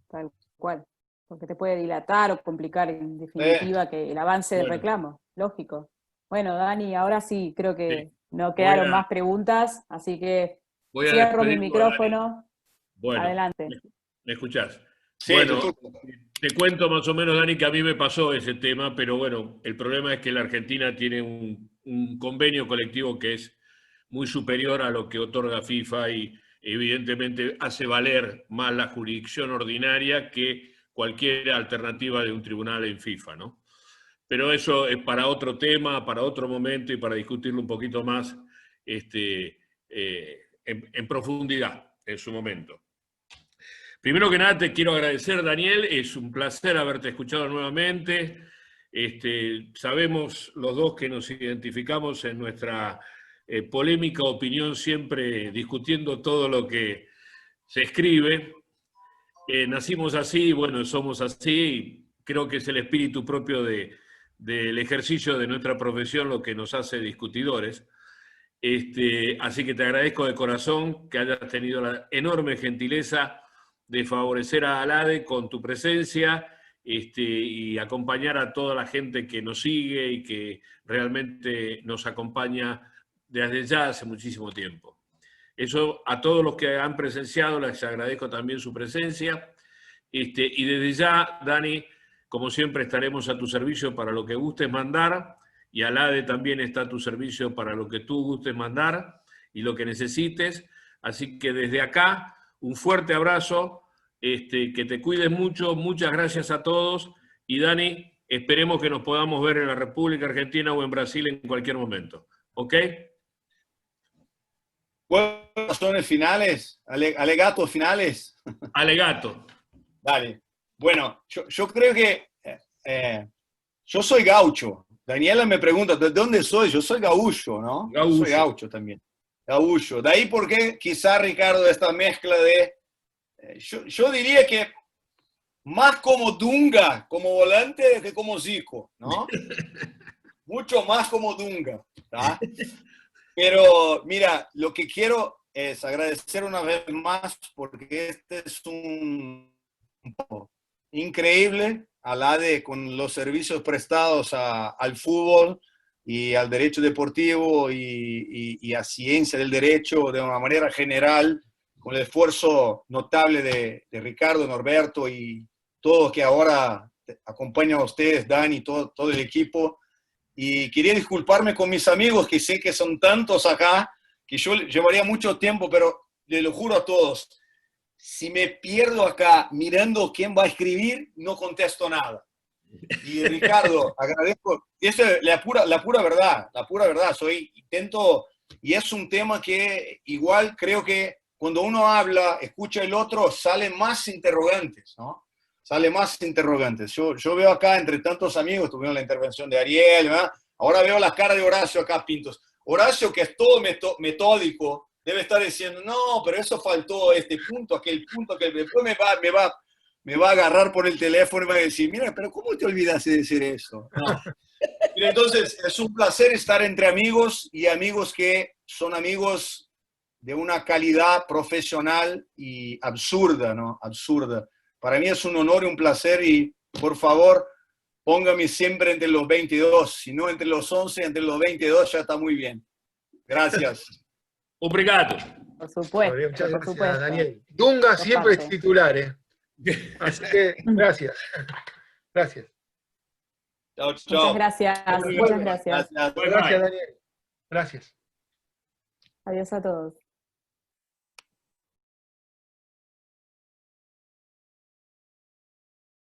Tal cual. Porque te puede dilatar o complicar en definitiva que el avance del reclamo. Lógico. Bueno, Dani, ahora sí, creo que no quedaron más preguntas, así que cierro mi micrófono. Bueno, adelante. ¿me escuchás? Sí, bueno, te cuento más o menos, Dani, que a mí me pasó ese tema, pero bueno, el problema es que la Argentina tiene un convenio colectivo que es muy superior a lo que otorga FIFA y evidentemente hace valer más la jurisdicción ordinaria que cualquier alternativa de un tribunal en FIFA, ¿no? Pero eso es para otro tema, para otro momento y para discutirlo un poquito más en profundidad en su momento. Primero que nada te quiero agradecer, Daniel, es un placer haberte escuchado nuevamente. Sabemos los dos que nos identificamos en nuestra polémica opinión, siempre discutiendo todo lo que se escribe. Nacimos así, bueno, somos así, y creo que es el espíritu propio del ejercicio de nuestra profesión lo que nos hace discutidores. Así que te agradezco de corazón que hayas tenido la enorme gentileza de favorecer a ALADE con tu presencia y acompañar a toda la gente que nos sigue y que realmente nos acompaña desde ya hace muchísimo tiempo. Eso a todos los que han presenciado les agradezco también su presencia. Y desde ya, Dani, como siempre estaremos a tu servicio para lo que gustes mandar, y ALADE también está a tu servicio para lo que tú gustes mandar y lo que necesites. Así que desde acá, un fuerte abrazo, que te cuides mucho, muchas gracias a todos, y Dani, esperemos que nos podamos ver en la República Argentina o en Brasil en cualquier momento. ¿Ok? ¿Cuáles son las razones finales? ¿Alegatos finales? Alegato. Dale. Bueno, yo creo que yo soy gaucho. Daniela me pregunta, ¿de dónde soy? Yo soy gaúcho, ¿no? Gaúcho. Yo soy gaucho también. Gaúcho. De ahí porque quizá, Ricardo, esta mezcla de... yo diría que más como Dunga, como volante, que como Zico, ¿no? Mucho más como Dunga, ¿tá? Pero mira, lo que quiero es agradecer una vez más porque este es un increíble al ADE con los servicios prestados al fútbol y al derecho deportivo y a ciencia del derecho de una manera general, con el esfuerzo notable de Ricardo, Norberto y todos que ahora acompañan a ustedes, Dani, todo el equipo. Y quería disculparme con mis amigos, que sé que son tantos acá, que yo llevaría mucho tiempo, pero les lo juro a todos, si me pierdo acá mirando quién va a escribir, no contesto nada. Y Ricardo, agradezco, esa es la pura verdad, intento, y es un tema que igual creo que cuando uno habla, escucha el otro, salen más interrogantes, ¿no? Sale más interrogantes. Yo veo acá, entre tantos amigos, tuvimos la intervención de Ariel, ¿verdad? Ahora veo la cara de Horacio acá, Pintos. Horacio, que es todo metódico, debe estar diciendo, no, pero eso faltó, este punto, aquel punto, que después me va a agarrar por el teléfono y va a decir, mira, pero ¿cómo te olvidaste de decir eso? No. Mira, entonces, es un placer estar entre amigos y amigos que son amigos de una calidad profesional y absurda, ¿no? Absurda. Para mí es un honor y un placer y, por favor, póngame siempre entre los 22. Si no entre los 11, entre los 22 ya está muy bien. Gracias. Obrigado. Por supuesto, Muchas por gracias, supuesto. Daniel. Dunga Por siempre es parte. titular, ¿eh? Así que, gracias. Gracias. Chao, Muchas chao. gracias, Muy muchas bien. gracias. Gracias. Bye, Gracias, bye. Daniel. Gracias. Adiós a todos.